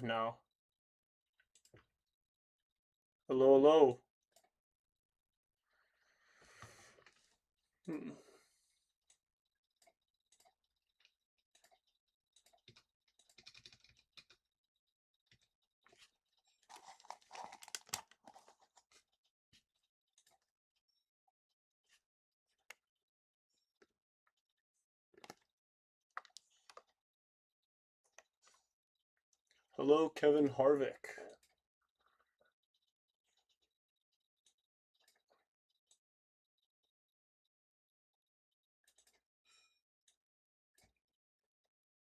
now. Hello, hello. Hmm. Hello, Kevin Harvick.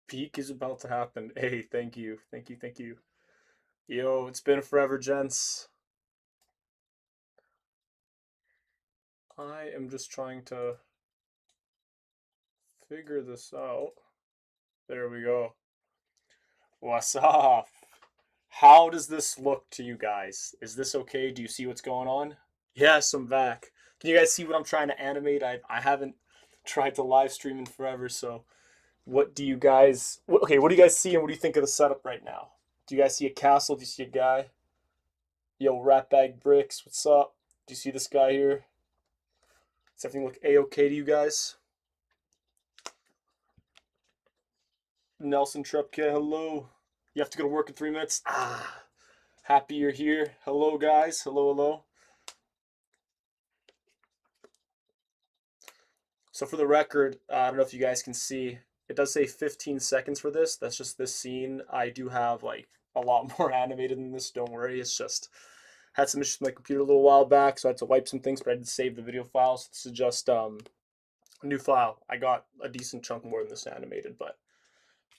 Peak is about to happen. Hey, thank you. Thank you. Thank you. Yo, it's been forever, gents. I am just trying to figure this out. There we go. What's up? How does this look to you guys? Is this okay? Do you see what's going on? Yes, I'm back. Can you guys see what I'm trying to animate? I haven't tried to live stream in forever, so what do you guys okay, what do you guys see and what do you think of the setup right now? Do you guys see a castle? Do you see a guy? Yo, Ratbag Bricks, what's up? Do you see this guy here? Does everything look a-okay to you guys? Nelson Trupke, hello. You have to go to work in 3 minutes. Happy you're here. Hello, guys. Hello, hello. So for the record, I don't know if you guys can see, it does say 15 seconds for this. That's just this scene. I do have like a lot more animated than this. Don't worry. It's just had some issues with my computer a little while back, so I had to wipe some things, but I did save the video file. So this is just a new file. I got a decent chunk more than this animated, but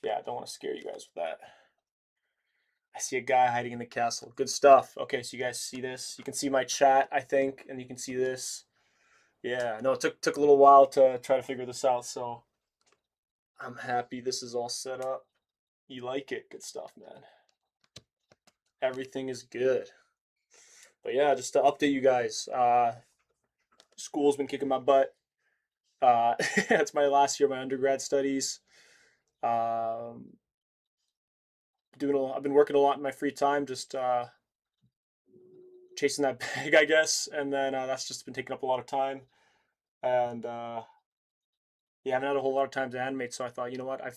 yeah, I don't want to scare you guys with that. I see a guy hiding in the castle. Good stuff. Okay, so you guys see this? You can see my chat, I think, and you can see this. Yeah, no, it took a little while to try to figure this out, so I'm happy this is all set up. You like it? Good stuff, man. Everything is good. But yeah, just to update you guys, school's been kicking my butt. It's my last year of my undergrad studies. Um, I've been working a lot in my free time, just chasing that bag, I guess, and then that's just been taking up a lot of time. And yeah, I haven't had a whole lot of time to animate, so I thought, you know what, I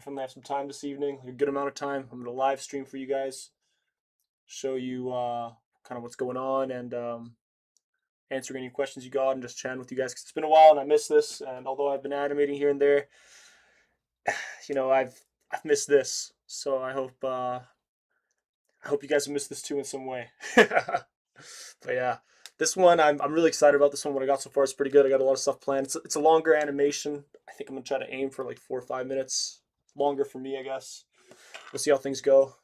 finally have some time this evening, a good amount of time. I'm gonna live stream for you guys, show you kind of what's going on, and answering any questions you got, and just chatting with you guys because it's been a while and I missed this. And although I've been animating here and there, you know, I've missed this. So I hope you guys have missed this too in some way. But yeah, this one I'm really excited about. This one, what I got so far is pretty good. I got a lot of stuff planned. It's a longer animation. I think I'm gonna try to aim for like 4 or 5 minutes longer for me, I guess. We'll see how things go.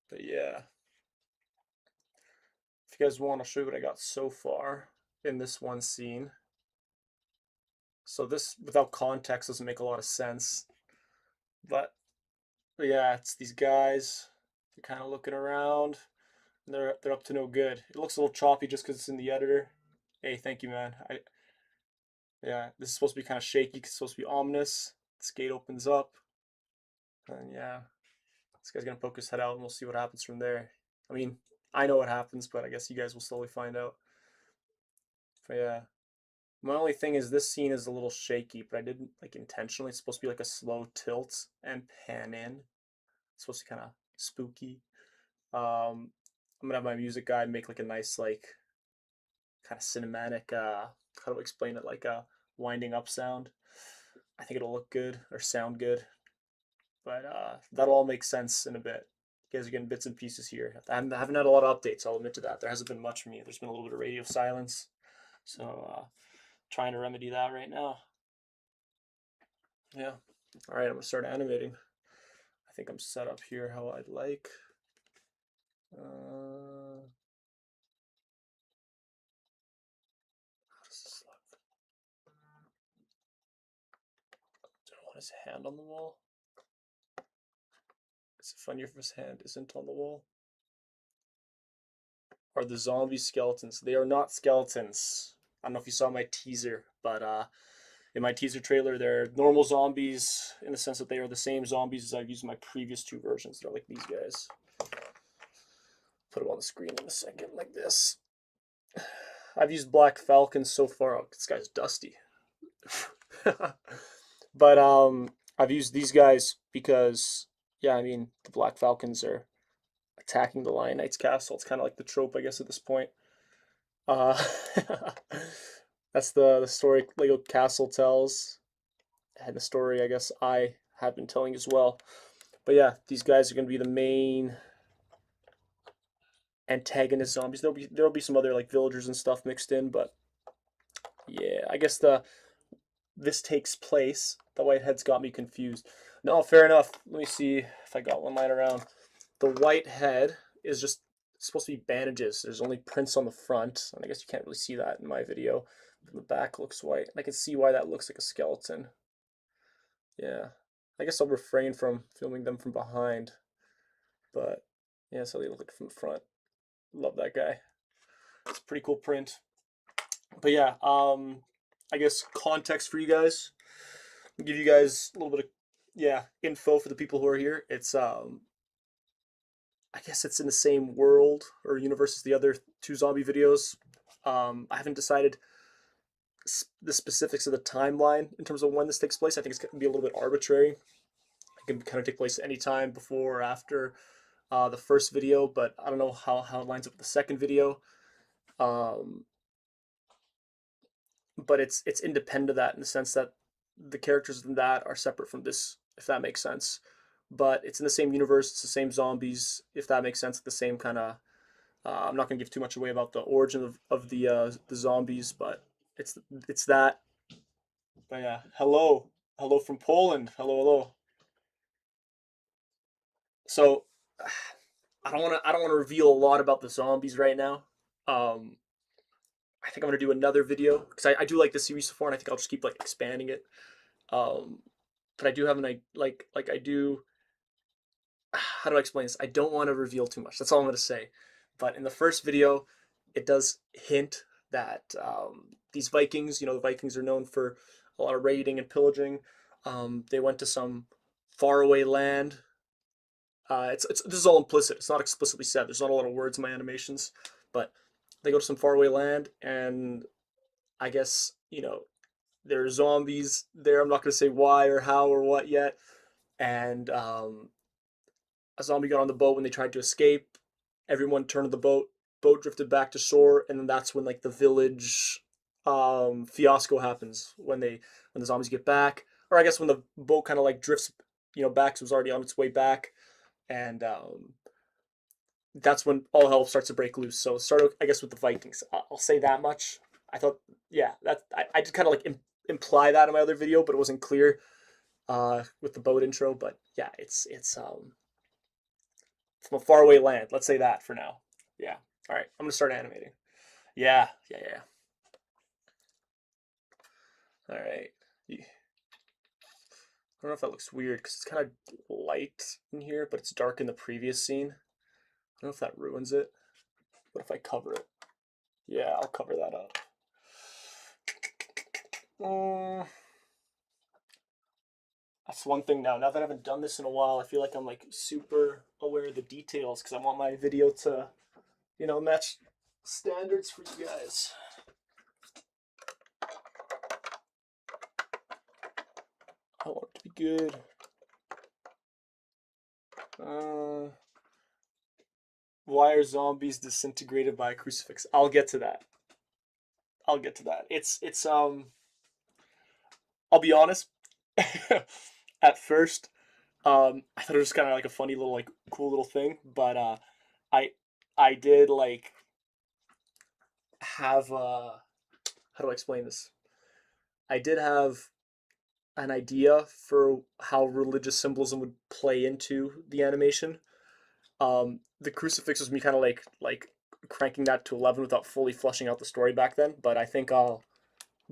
But yeah, if you guys want, I'll show you what I got so far in this one scene. So this, without context, doesn't make a lot of sense. But yeah, it's these guys. They're kind of looking around. And they're up to no good. It looks a little choppy just because it's in the editor. Hey, thank you, man. Yeah, this is supposed to be kind of shaky. It's supposed to be ominous. This gate opens up, and yeah, this guy's gonna poke his head out, and we'll see what happens from there. I mean, I know what happens, but I guess you guys will slowly find out. But yeah, my only thing is this scene is a little shaky, but I didn't like intentionally. It's supposed to be like a slow tilt and pan in. It's supposed to be kind of spooky. I'm gonna have my music guy make like a nice like kind of cinematic. How do I explain it? Like a winding up sound. I think it'll look good or sound good, but that'll all make sense in a bit. You guys are getting bits and pieces here. I haven't had a lot of updates. I'll admit to that. There hasn't been much for me. There's been a little bit of radio silence, so trying to remedy that right now. Yeah. All right, I'm gonna start animating. I think I'm set up here how I'd like. How does this look? Do I want his hand on the wall? Is it funnier if his hand isn't on the wall? Are the zombie skeletons? They are not skeletons. I don't know if you saw my teaser, but in my teaser trailer, they're normal zombies in the sense that they are the same zombies as I've used in my previous 2 versions. They're like these guys. Put them on the screen in a second, like this. I've used Black Falcons so far. Oh, this guy's dusty. But I've used these guys because, yeah, I mean, the Black Falcons are attacking the Lion Knight's castle. It's kind of like the trope, I guess, at this point. Uh, that's the story Lego Castle tells, and the story I guess I have been telling as well. But yeah, these guys are going to be the main antagonist zombies. There'll be some other like villagers and stuff mixed in, but yeah, I guess this takes place. The whiteheads got me confused. No, fair enough. Let me see if I got one lying around. The white head is just supposed to be bandages. There's only prints on the front, and I guess you can't really see that in my video. The back looks white. I can see why that looks like a skeleton. Yeah, I guess I'll refrain from filming them from behind, but yeah, so they look like from the front. Love that guy. It's a pretty cool print. But yeah, I guess context for you guys. I'll give you guys a little bit of info for the people who are here. It's I guess it's in the same world or universe as the other 2 zombie videos. I haven't decided the specifics of the timeline in terms of when this takes place. I think it's going to be a little bit arbitrary. It can kind of take place any time before or after the first video, but I don't know how it lines up with the second video. But it's independent of that in the sense that the characters in that are separate from this, if that makes sense. But it's in the same universe, it's the same zombies, if that makes sense. The same kind of. I'm not gonna give too much away about the origin of the zombies, but it's that. But yeah, hello from Poland. Hello. So I don't want to reveal a lot about the zombies right now. I think I'm gonna do another video because I do like the series so far, and I think I'll just keep like expanding it. But I do have I do. How do I explain this? I don't want to reveal too much. That's all I'm gonna say. But in the first video, it does hint that these Vikings, the Vikings are known for a lot of raiding and pillaging. They went to some faraway land. This is all implicit. It's not explicitly said. There's not a lot of words in my animations, but they go to some faraway land, and I guess there are zombies there. I'm not going to say why or how or what yet. And a zombie got on the boat when they tried to escape. Everyone turned to the boat. Boat drifted back to shore, and then that's when like the village fiasco happens when the zombies get back, or I guess when the boat kind of like drifts, back. So it was already on its way back, and that's when all hell starts to break loose. So it started, I guess, with the Vikings. I'll say that much. I thought, yeah, I did kind of like imply that in my other video, but it wasn't clear with the boat intro. But yeah, it's from a faraway land. Let's say that for now. Yeah. All right. I'm gonna start animating. Yeah. All right. I don't know if that looks weird because it's kind of light in here, but it's dark in the previous scene. I don't know if that ruins it. But if I cover it, yeah, I'll cover that up. That's one thing now. Now that I haven't done this in a while, I feel like I'm like super aware of the details because I want my video to, match standards for you guys. I want it to be good. Why are zombies disintegrated by a crucifix? I'll get to that. It's I'll be honest. At first, I thought it was kind of like a funny little, like, cool little thing, but I did like have how do I explain this? I did have an idea for how religious symbolism would play into the animation. The crucifix was me kind of like cranking that to 11 without fully fleshing out the story back then, but I think I'll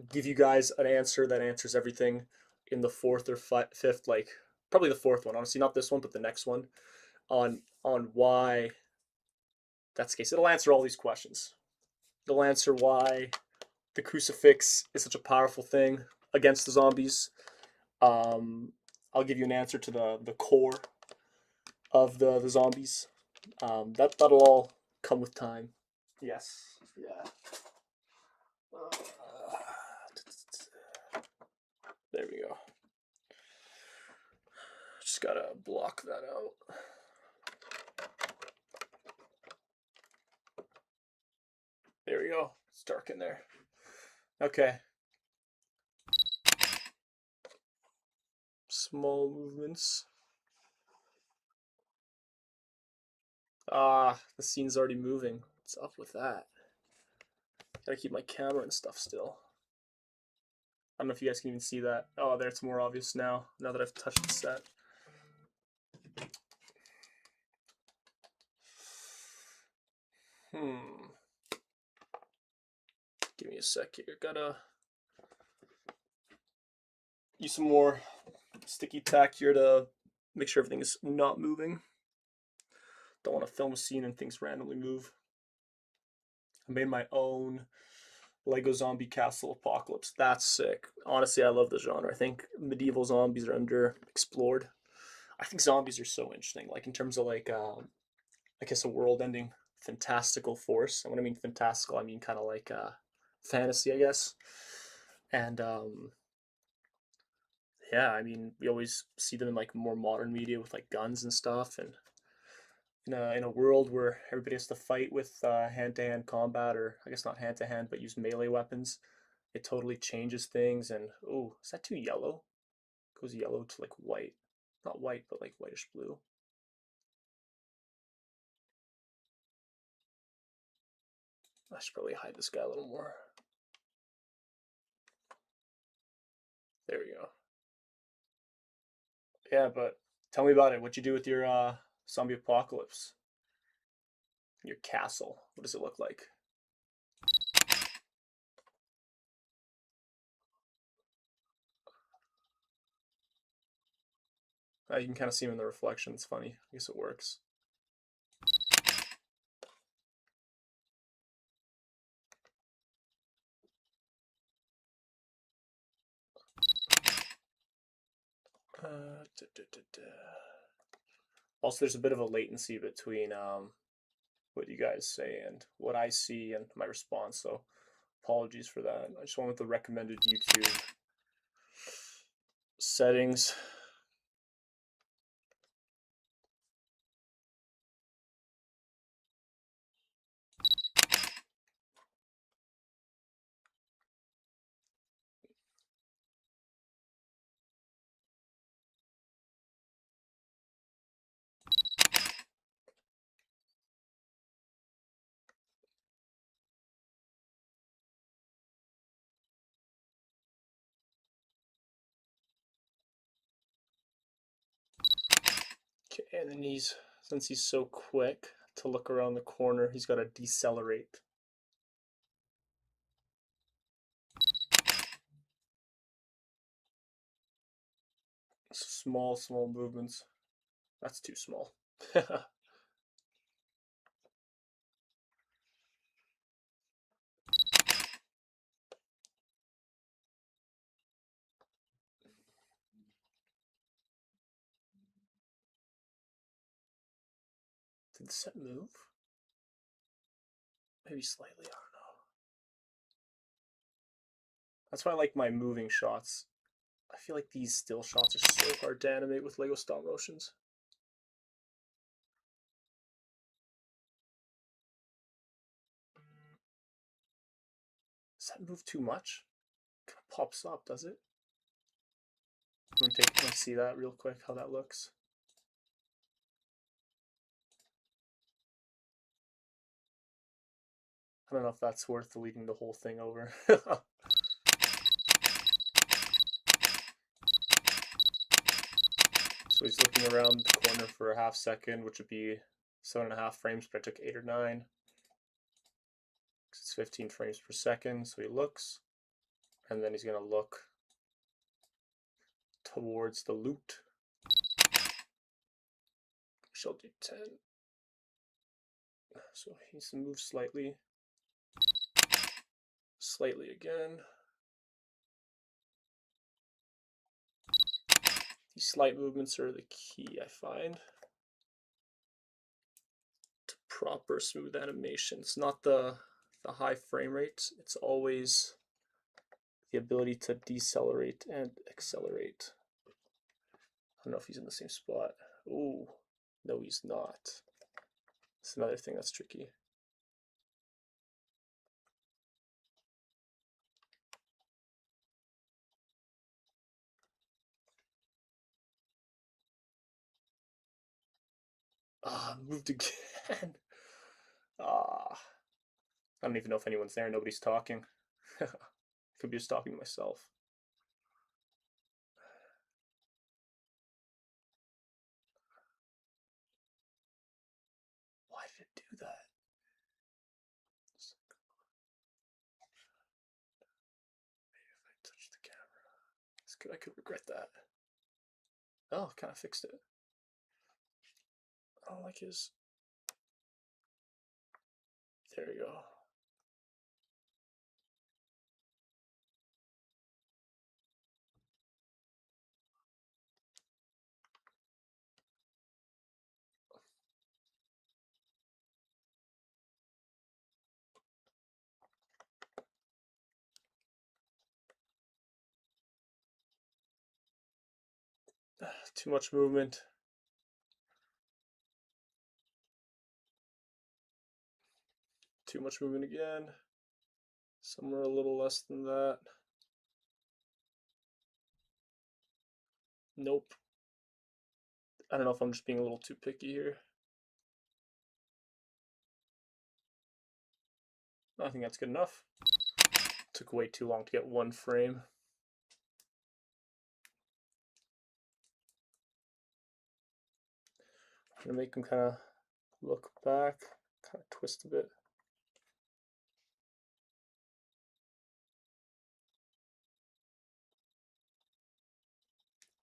give you guys an answer that answers everything in the 4th or 5th, like probably the 4th one, honestly, not this one, but the next one, on why that's the case. It'll answer all these questions. It'll answer why the crucifix is such a powerful thing, against the zombies. Um, I'll give you an answer to the core of the zombies. That'll all come with time. Yes. Yeah. Uh, there we go. Just gotta block that out. There we go. It's dark in there. Okay. Small movements. Ah, the scene's already moving. What's up with that? Gotta keep my camera and stuff still. I don't know if you guys can even see that. Oh, there, it's more obvious now that I've touched the set. Give me a sec here. Gotta use some more sticky tack here to make sure everything is not moving. Don't want to film a scene and things randomly move. I made my own Lego Zombie Castle Apocalypse. That's sick. Honestly, I love the genre. I think medieval zombies are underexplored. I think zombies are so interesting. Like in terms of like, I guess a world-ending fantastical force. And when I mean fantastical, I mean kind of like fantasy, I guess. And yeah, I mean we always see them in like more modern media with like guns and stuff, and in a world where everybody has to fight with hand-to-hand combat, or I guess not hand-to-hand, but use melee weapons, it totally changes things. And oh, is that too yellow? It goes yellow to like white, not white, but like whitish blue. I should probably hide this guy a little more. There we go. Yeah, but tell me about it. What you do with your zombie apocalypse? Your castle. What does it look like? You can kind of see him in the reflection. It's funny. I guess it works. Da, da, da, da. Also, there's a bit of a latency between what you guys say and what I see and my response. So apologies for that. I just went with the recommended YouTube settings. Okay, and then since he's so quick to look around the corner, he's got to decelerate. Small movements. That's too small. Did the set move? Maybe slightly, I don't know. That's why I like my moving shots. I feel like these still shots are so hard to animate with Lego stop motions. Does that move too much? It kind of pops up, does it? Let's see that real quick, how that looks. I don't know if that's worth deleting the whole thing over. So he's looking around the corner for a half second, which would be 7.5 frames, but I took 8 or 9. It's 15 frames per second, so he looks, and then he's going to look towards the loot. Shall do 10. So he needs to move slightly. Slightly again. These slight movements are the key, I find, to proper smooth animation. It's not the high frame rate, it's always the ability to decelerate and accelerate. I don't know if he's in the same spot. Ooh, no, he's not. It's another thing that's tricky. Ah, moved again. Ah, I don't even know if anyone's there. Nobody's talking. Could be just talking to myself. Why did it do that? Maybe if I touch the camera. I could regret that. Oh, kind of fixed it. I don't like his. There you go. Too much movement. Too much movement again. Somewhere a little less than that. Nope. I don't know if I'm just being a little too picky here. I think that's good enough. Took way too long to get one frame. I'm gonna make him kind of look back, kind of twist a bit.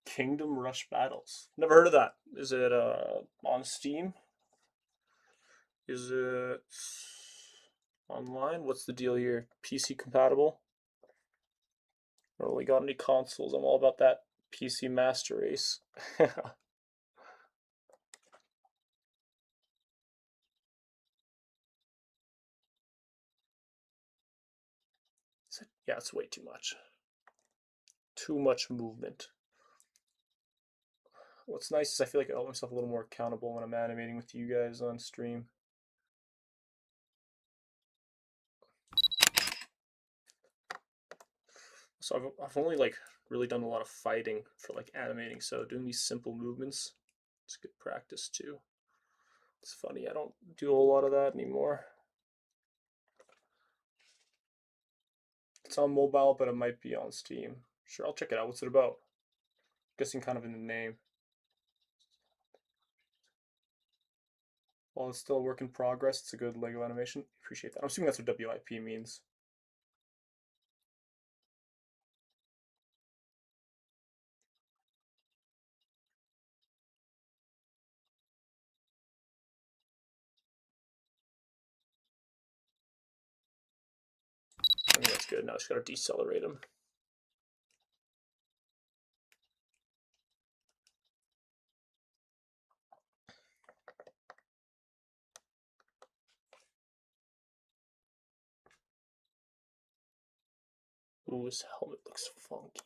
Kingdom Rush Battles. Never heard of that. Is it on Steam? Is it online? What's the deal here? PC compatible? Or we got any consoles? I'm all about that PC master race. Yeah, it's way too much. Too much movement. What's nice is I feel like I hold myself a little more accountable when I'm animating with you guys on stream. So I've only like really done a lot of fighting for like animating, so doing these simple movements, it's good practice too. It's funny, I don't do a lot of that anymore. It's on mobile, but it might be on Steam. Sure, I'll check it out. What's it about? Guessing kind of in the name. While it's still a work in progress, it's a good Lego animation. Appreciate that. I'm assuming that's what WIP means. I think that's good. Now I just gotta decelerate him. Ooh, his helmet looks funky.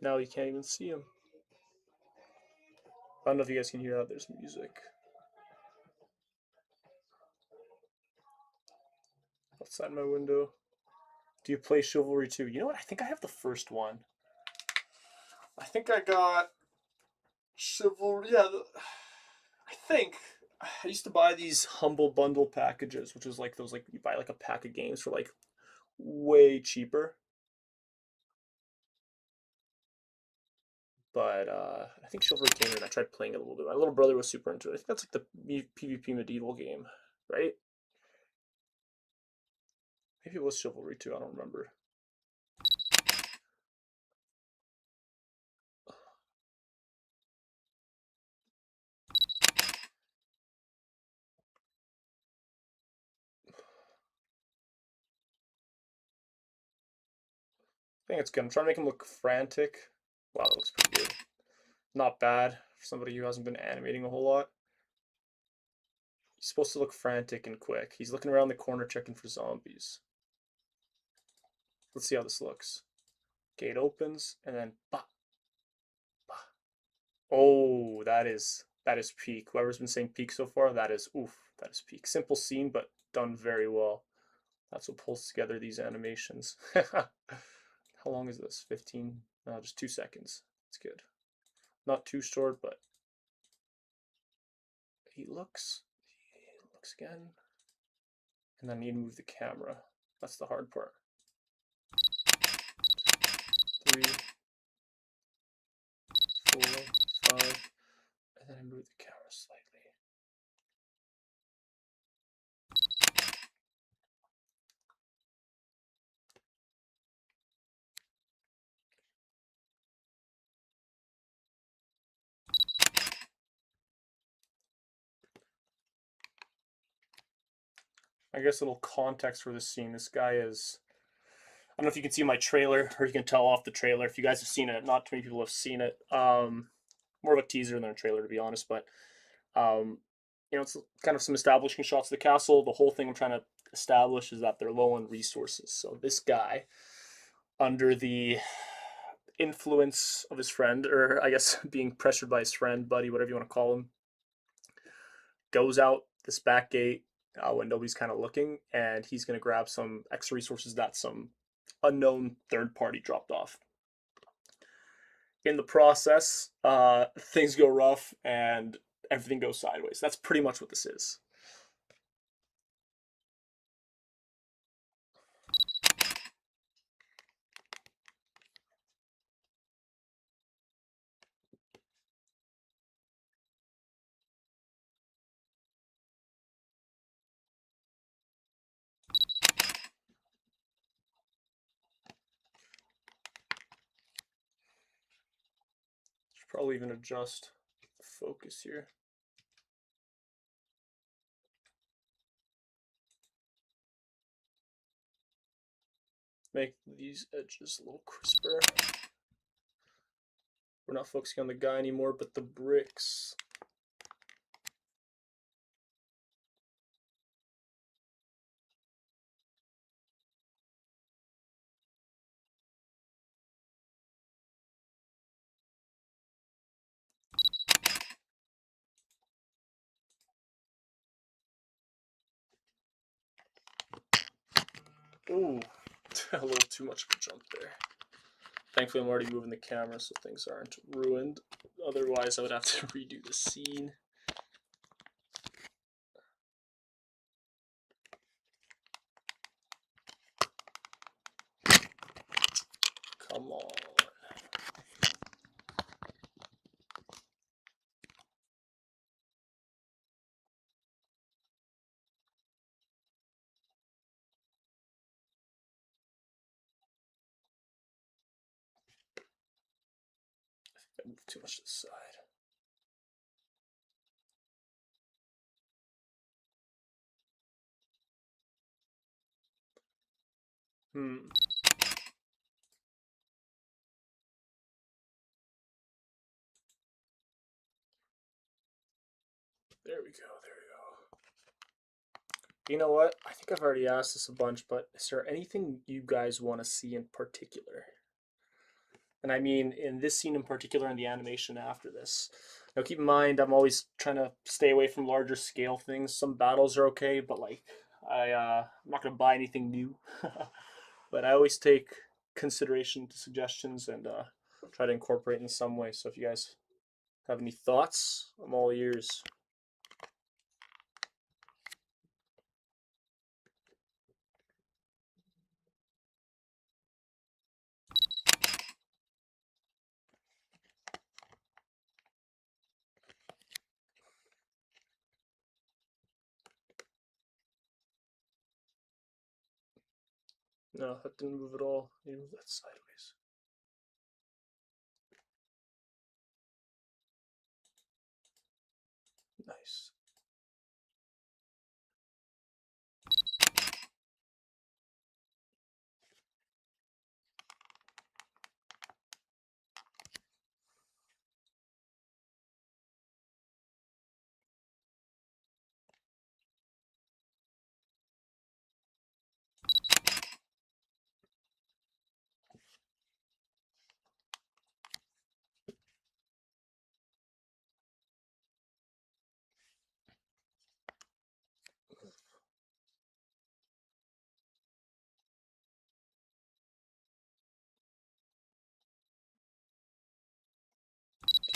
Now you can't even see him. I don't know if you guys can hear that. There's music outside my window. Do you play Chivalry 2? You know what? I think I have the first one. I think I got Chivalry. Yeah, I think I used to buy these Humble Bundle packages, which is like those like you buy like a pack of games for like way cheaper. But I think Chivalry came in and I tried playing it a little bit. My little brother was super into it. I think that's like the PvP medieval game, right? Maybe it was Chivalry 2, I don't remember. think it's good. I'm trying to make him look frantic. Wow, that looks pretty good. Not bad for somebody who hasn't been animating a whole lot. He's supposed to look frantic and quick. He's looking around the corner checking for zombies. Let's see how this looks. Gate opens and then bah, bah. Oh, that is peak. Whoever's been saying peak so far, that is peak. Simple scene, but done very well. That's what pulls together these animations. How long is this? 15? No, just 2 seconds. It's good. Not too short, but he looks again. And then I need to move the camera. That's the hard part. 3, 4, 5, and then I move the camera slightly. I guess a little context for this scene. This guy is, I don't know if you can see my trailer or you can tell off the trailer. If you guys have seen it, not too many people have seen it. More of a teaser than a trailer, to be honest. But it's kind of some establishing shots of the castle. The whole thing I'm trying to establish is that they're low on resources. So this guy, under the influence of his friend, or I guess being pressured by his friend, buddy, whatever you want to call him, goes out this back gate when nobody's kind of looking, and he's going to grab some extra resources that some unknown third party dropped off. In the process, things go rough and everything goes sideways. That's pretty much what this is. Should probably even adjust the focus here. Make these edges a little crisper. We're not focusing on the guy anymore, but the bricks. Ooh, a little too much of a jump there. Thankfully, I'm already moving the camera so things aren't ruined. Otherwise, I would have to redo the scene. Come on. I moved too much to the side. There we go. You know what? I think I've already asked this a bunch, but is there anything you guys want to see in particular? And I mean, in this scene in particular, and the animation after this. Now, keep in mind, I'm always trying to stay away from larger scale things. Some battles are okay, but like, I'm not gonna buy anything new. But I always take consideration to suggestions and try to incorporate in some way. So if you guys have any thoughts, I'm all ears. No, that didn't move at all. You move that sideways. Nice.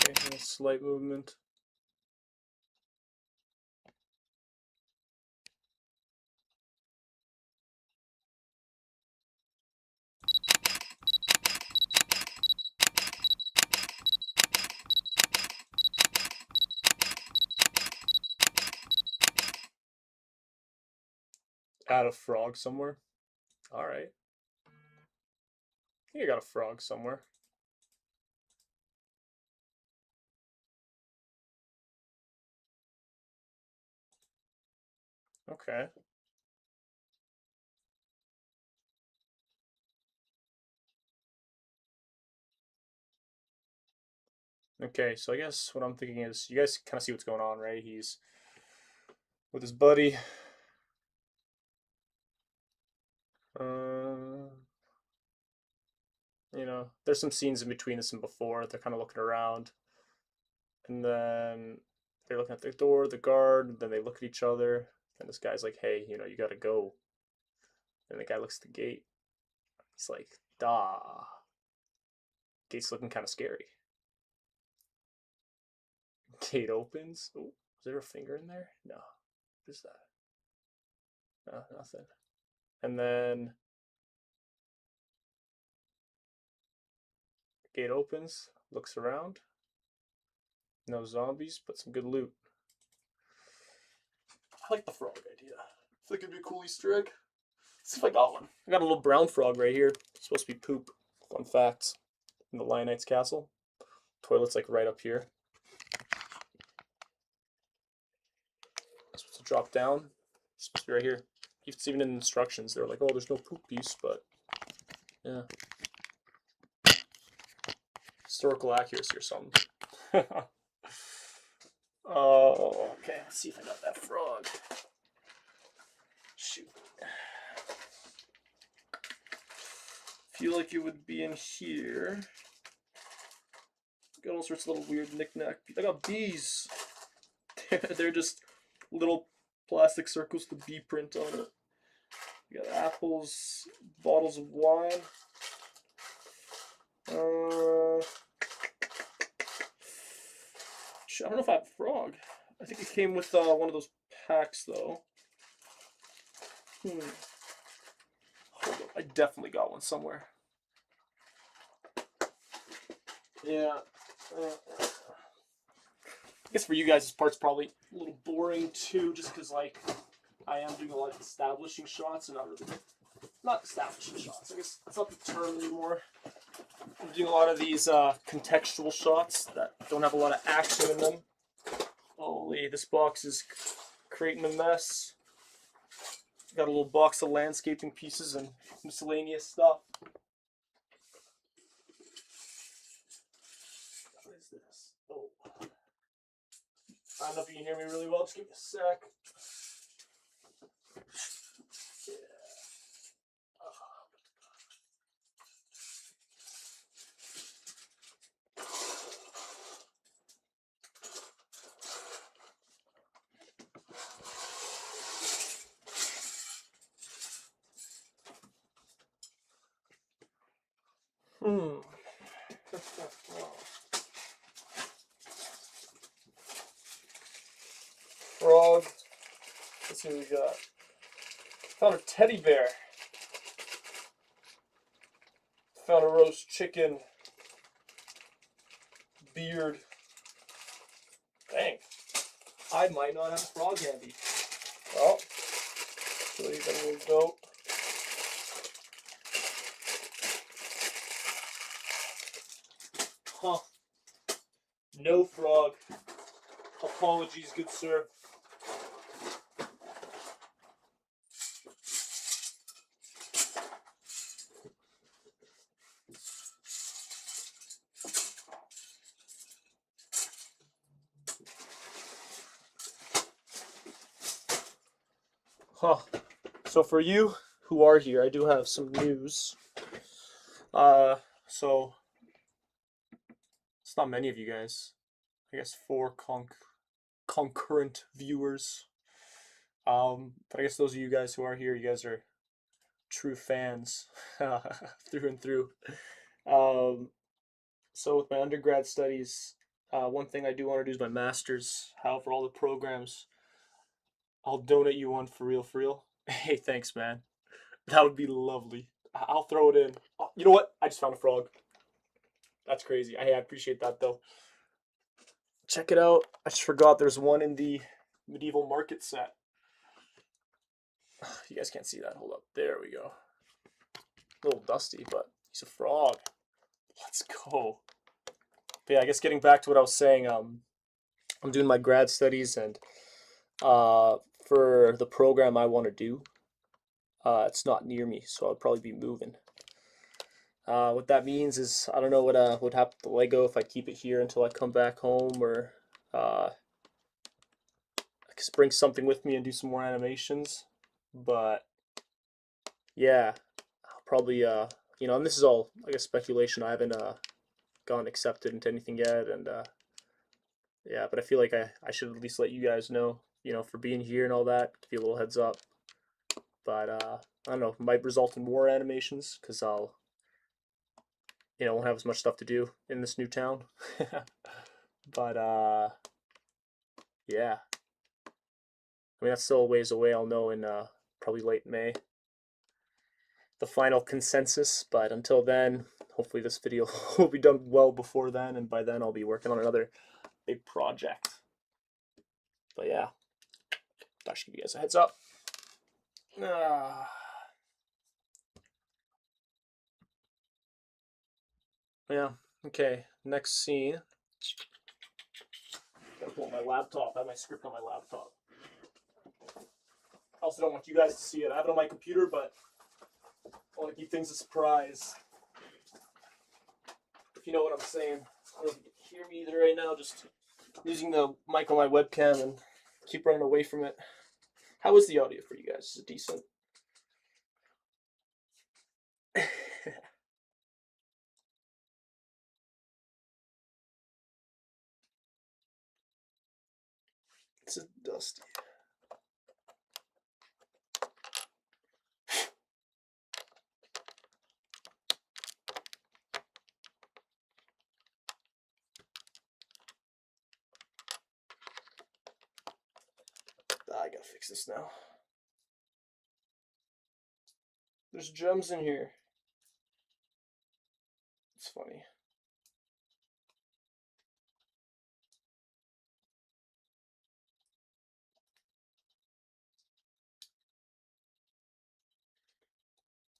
Okay, a slight movement. Add a frog somewhere. All right. I think I got a frog somewhere. Okay. Okay, so I guess what I'm thinking is you guys kind of see what's going on, right? He's with his buddy. Uh, there's some scenes in between this and before. They're kind of looking around, and then they're looking at the door, the guard, and then they look at each other. And this guy's like, "Hey, you gotta go." And the guy looks at the gate. He's like, "Da." Gate's looking kind of scary. Gate opens. Oh, is there a finger in there? No. What is that? No, nothing. And then gate opens, looks around. No zombies, but some good loot. I like the frog idea. I think it'd be a cool Easter egg. Let's see if I got one. I got a little brown frog right here. It's supposed to be poop. Fun facts. In the Lion Knight's castle. Toilet's like right up here. It's supposed to drop down. It's supposed to be right here. It's even in instructions. They're like, oh, there's no poop piece, but yeah. Historical accuracy or something. Oh, okay. Let's see if I got that frog. Shoot. Feel like it would be in here. Got all sorts of little weird knick-knack. I got bees. They're just little plastic circles with the bee print on it. You got apples, bottles of wine. I don't know if I have a frog. I think it came with one of those packs, though. Hold up. I definitely got one somewhere. Yeah. I guess for you guys, this part's probably a little boring, too, just because, like, I am doing a lot of establishing shots and not establishing shots. I guess that's not the term anymore. I'm doing a lot of these contextual shots that don't have a lot of action in them. Holy, this box is creating a mess. Got a little box of landscaping pieces and miscellaneous stuff. What is this? Oh. I don't know if you can hear me really well. Just give me a sec. Yeah. Frog. Let's see what we got. Found a teddy bear. Found a roast chicken. Beard. Dang. I might not have a frog handy. Well, show you that little goat. Huh. No frog. Apologies, good sir. Huh. So for you who are here, I do have some news. So it's not many of you guys. I guess 4 concurrent viewers. But I guess those of you guys who are here, you guys are true fans through and through. So with my undergrad studies, One thing I do want to do is my masters. However, all the programs, I'll donate you one for real, for real. Hey, thanks, man. That would be lovely. I'll throw it in. Oh, you know what? I just found a frog. That's crazy. Hey, I appreciate that though. Check it out. I just forgot there's one in the medieval market set. You guys can't see that. Hold up. There we go. A little dusty, but he's a frog. Let's go. But yeah, I guess getting back to what I was saying, I'm doing my grad studies, and for the program I want to do, it's not near me, so I'll probably be moving. What that means is I don't know what would happen to the Lego if I keep it here until I come back home, or I could bring something with me and do some more animations. But yeah, I'll probably and this is all I guess speculation. I haven't gotten accepted into anything yet, and yeah, but I feel like I should at least let you guys know, for being here and all that, give you a little heads up. But I don't know, it might result in more animations because I'll won't have as much stuff to do in this new town. But yeah, I mean that's still a ways away. I'll know in probably late May the final consensus, but until then, hopefully this video will be done well before then, and by then I'll be working on another big project. But yeah, I should give you guys a heads up. Yeah, okay, next scene. Gotta pull up my laptop. I have my script on my laptop. I also don't want you guys to see it. I have it on my computer, but I want to keep things a surprise. If you know what I'm saying. I don't know if you can hear me either right now, just using the mic on my webcam and keep running away from it. How is the audio for you guys? Is it decent? It's dusty. I gotta fix this now. There's gems in here. It's funny.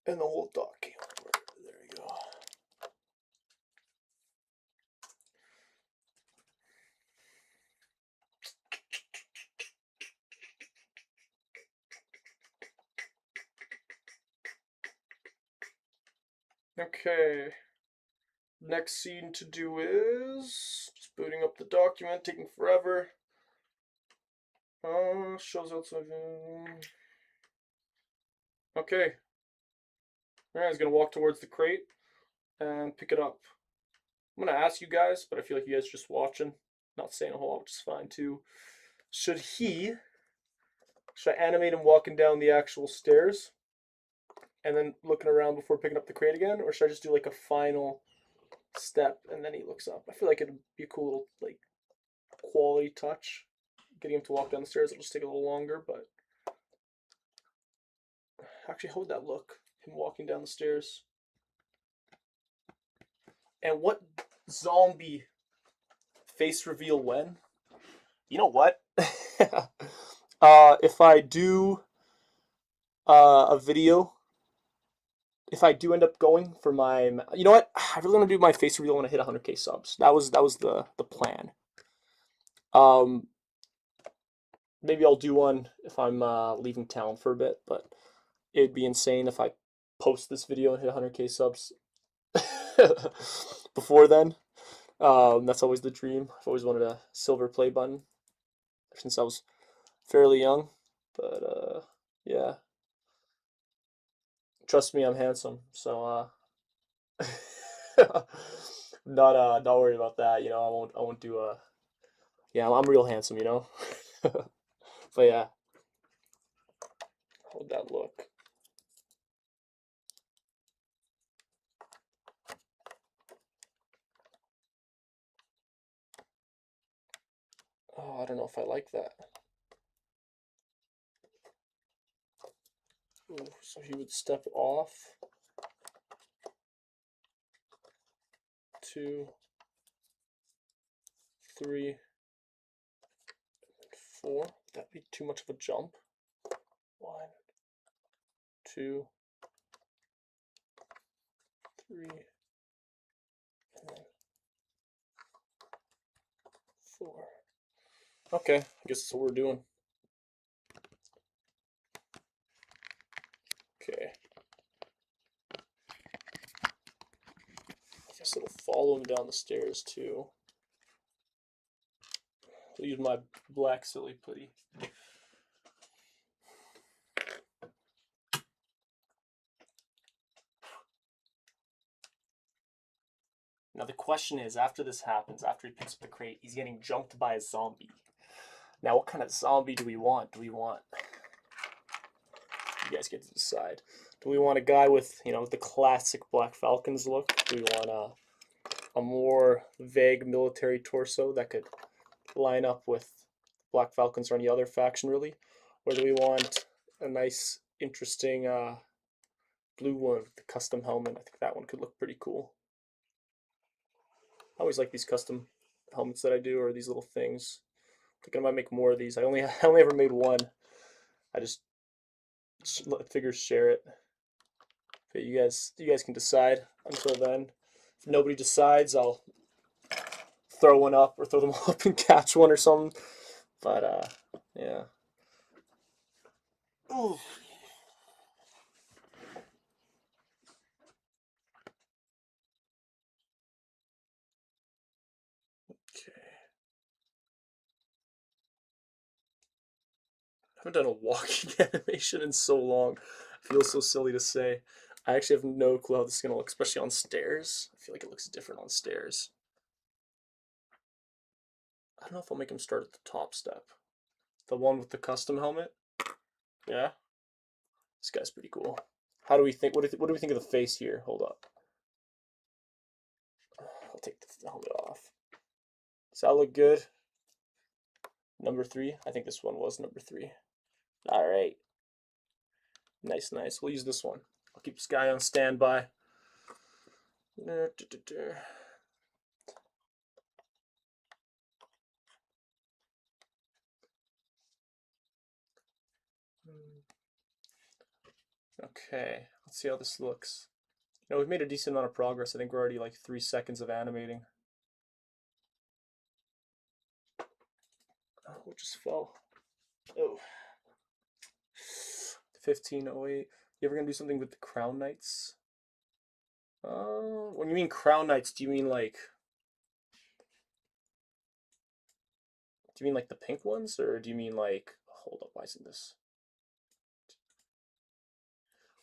And the whole dock came over. There we go. Okay. Next scene to do is just booting up the document, taking forever. Shows out something. Okay. Alright, he's gonna walk towards the crate and pick it up. I'm gonna ask you guys, but I feel like you guys are just watching, not saying a whole lot, which is fine too. Should I animate him walking down the actual stairs and then looking around before picking up the crate again, or should I just do like a final step and then he looks up? I feel like it'd be a cool little like quality touch. Getting him to walk down the stairs, it'll just take a little longer, but actually, how would that look? Him walking down the stairs. And what zombie face reveal when? You know what? If I do a video, if I do end up going for my, you know what? I really want to do my face reveal when I hit 100k subs. That was the plan. Maybe I'll do one if I'm leaving town for a bit, but it'd be insane if I post this video and hit 100k subs before then. That's always the dream. I've always wanted a silver play button since I was fairly young, but yeah. Trust me, I'm handsome, so not worried about that. I won't do a. Yeah, I'm real handsome, But yeah, how would that look? Oh, I don't know if I like that. Ooh, so he would step off. 2, 3, 4. That'd be too much of a jump. 1, 2, 3, and then 4. Okay, I guess that's what we're doing. Okay. I guess it'll follow him down the stairs too. I'll use my black silly putty. Now the question is, after this happens, after he picks up the crate, he's getting jumped by a zombie. Now, what kind of zombie do we want? You guys get to decide. Do we want a guy with, the classic Black Falcons look? Do we want a more vague military torso that could line up with Black Falcons or any other faction, really? Or do we want a nice, interesting blue one with the custom helmet? I think that one could look pretty cool. I always like these custom helmets that I do, or these little things. I think I might make more of these. I only ever made one. I just let figures share it. But you guys can decide. Until then, if nobody decides, I'll throw one up or throw them up and catch one or something. But yeah. Ooh. Okay. I haven't done a walking animation in so long. It feels so silly to say. I actually have no clue how this is gonna look, especially on stairs. I feel like it looks different on stairs. I don't know if I'll make him start at the top step. The one with the custom helmet? Yeah? This guy's pretty cool. How do we think? What do we think of the face here? Hold up. I'll take the helmet off. Does that look good? Number 3? I think this one was number 3. Alright. Nice, nice. We'll use this one. I'll keep this guy on standby. Okay, let's see how this looks. We've made a decent amount of progress. I think we're already like 3 seconds of animating. Oh, it just fell. Oh. 1508. You ever gonna do something with the Crown Knights? When you mean Crown Knights, do you mean like the pink ones, or do you mean like, hold up, why isn't this?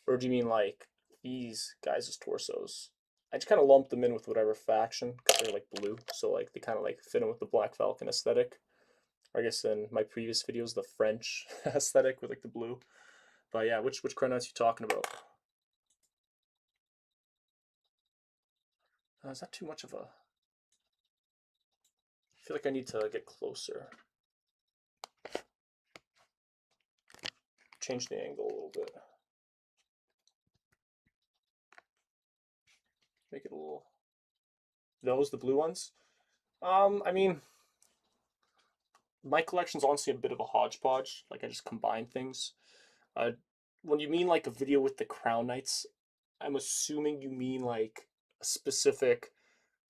Or do you mean like these guys' torsos? I just kind of lumped them in with whatever faction because they're like blue, so like they kind of like fit in with the Black Falcon aesthetic. Or I guess in my previous videos, the French aesthetic with like the blue. But yeah, which Crown Knights are you talking about? Is that too much of a? I feel like I need to get closer. Change the angle a little bit. Make it a little. Those, the blue ones? I mean, my collection's honestly a bit of a hodgepodge. Like I just combine things. Uh, when you mean like a video with the Crown Knights, I'm assuming you mean like a specific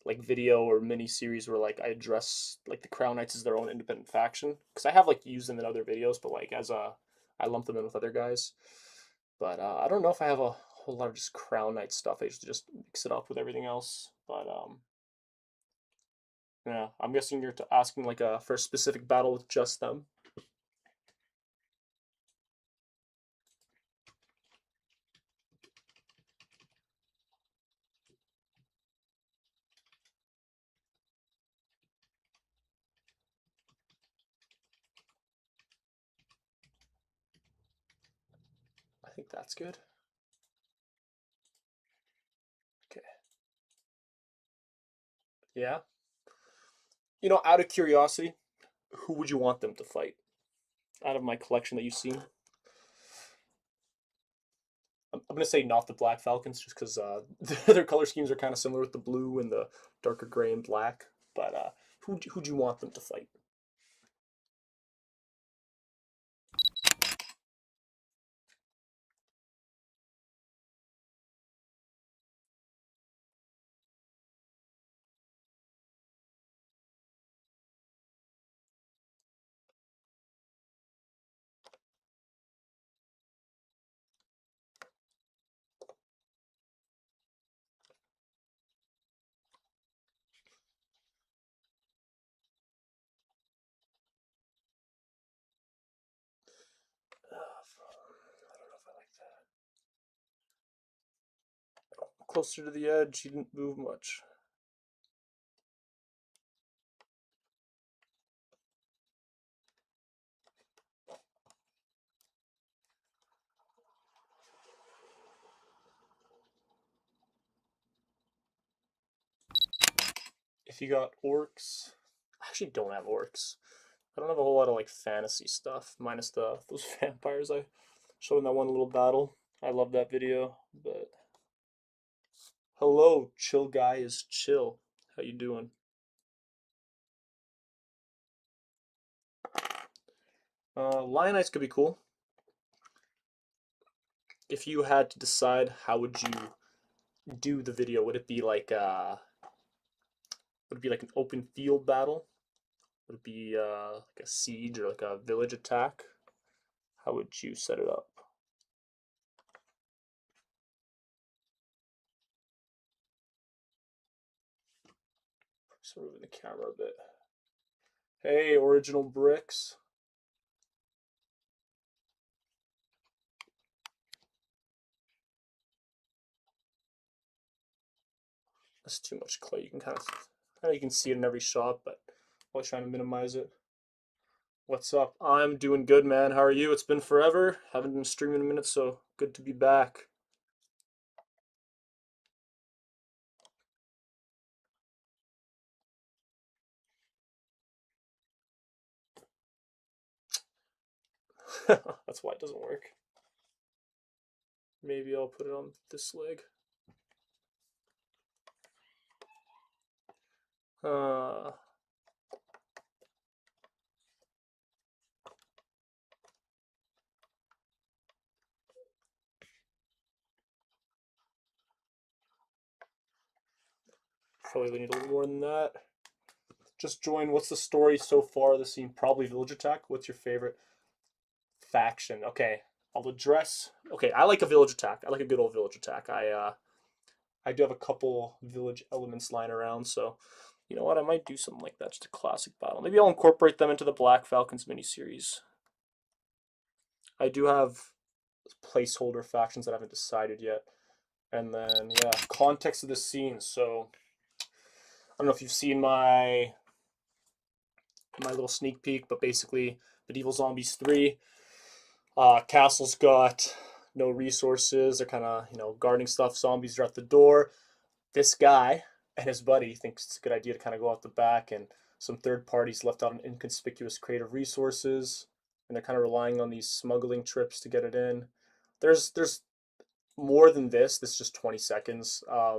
like video or mini series where like I address like the Crown Knights as their own independent faction. Because I have like used them in other videos, but like as a I lump them in with other guys. But I don't know if I have a whole lot of just Crown Knight stuff. I usually just mix it up with everything else. But yeah, I'm guessing you're asking like for a specific battle with just them. I think that's good. Okay. Yeah. Out of curiosity, Who would you want them to fight out of my collection that you've seen? I'm gonna say not the Black Falcons, just because their color schemes are kind of similar with the blue and the darker gray and black. But who'd you want them to fight? I don't know if I like that. Closer to the edge, he didn't move much. If you got orcs, I actually don't have orcs. I don't have a whole lot of like fantasy stuff, minus those vampires I showed in that one little battle. I love that video, but hello, chill guy is chill. How you doing? Lionites could be cool. If you had to decide, how would you do the video? Would it be like an open field battle? Would it be like a siege or like a village attack? How would you set it up? Just moving the camera a bit. Hey, original bricks. That's too much clay. You can kind of, I know you can see it in every shot, but I'm always trying to minimize it. What's up? I'm doing good, man. How are you? It's been forever. Haven't been streaming in a minute, so good to be back. That's why it doesn't work. Maybe I'll put it on this leg. Probably need a little more than that. Just join. What's the story so far of the scene? Probably village attack. What's your favorite faction? Okay, I'll address. Okay, I like a village attack. I like a good old village attack. I do have a couple village elements lying around, so you know what? I might do something like that. Just a classic battle. Maybe I'll incorporate them into the Black Falcons miniseries. I do have placeholder factions that I haven't decided yet. And then, yeah, context of the scene. So, I don't know if you've seen my little sneak peek, but basically, Medieval Zombies 3. Castle's got no resources. They're kind of, guarding stuff. Zombies are at the door. This guy and his buddy thinks it's a good idea to kind of go out the back, and some third parties left out an inconspicuous crate of resources, and they're kind of relying on these smuggling trips to get it in. There's more than this. This is just 20 seconds. I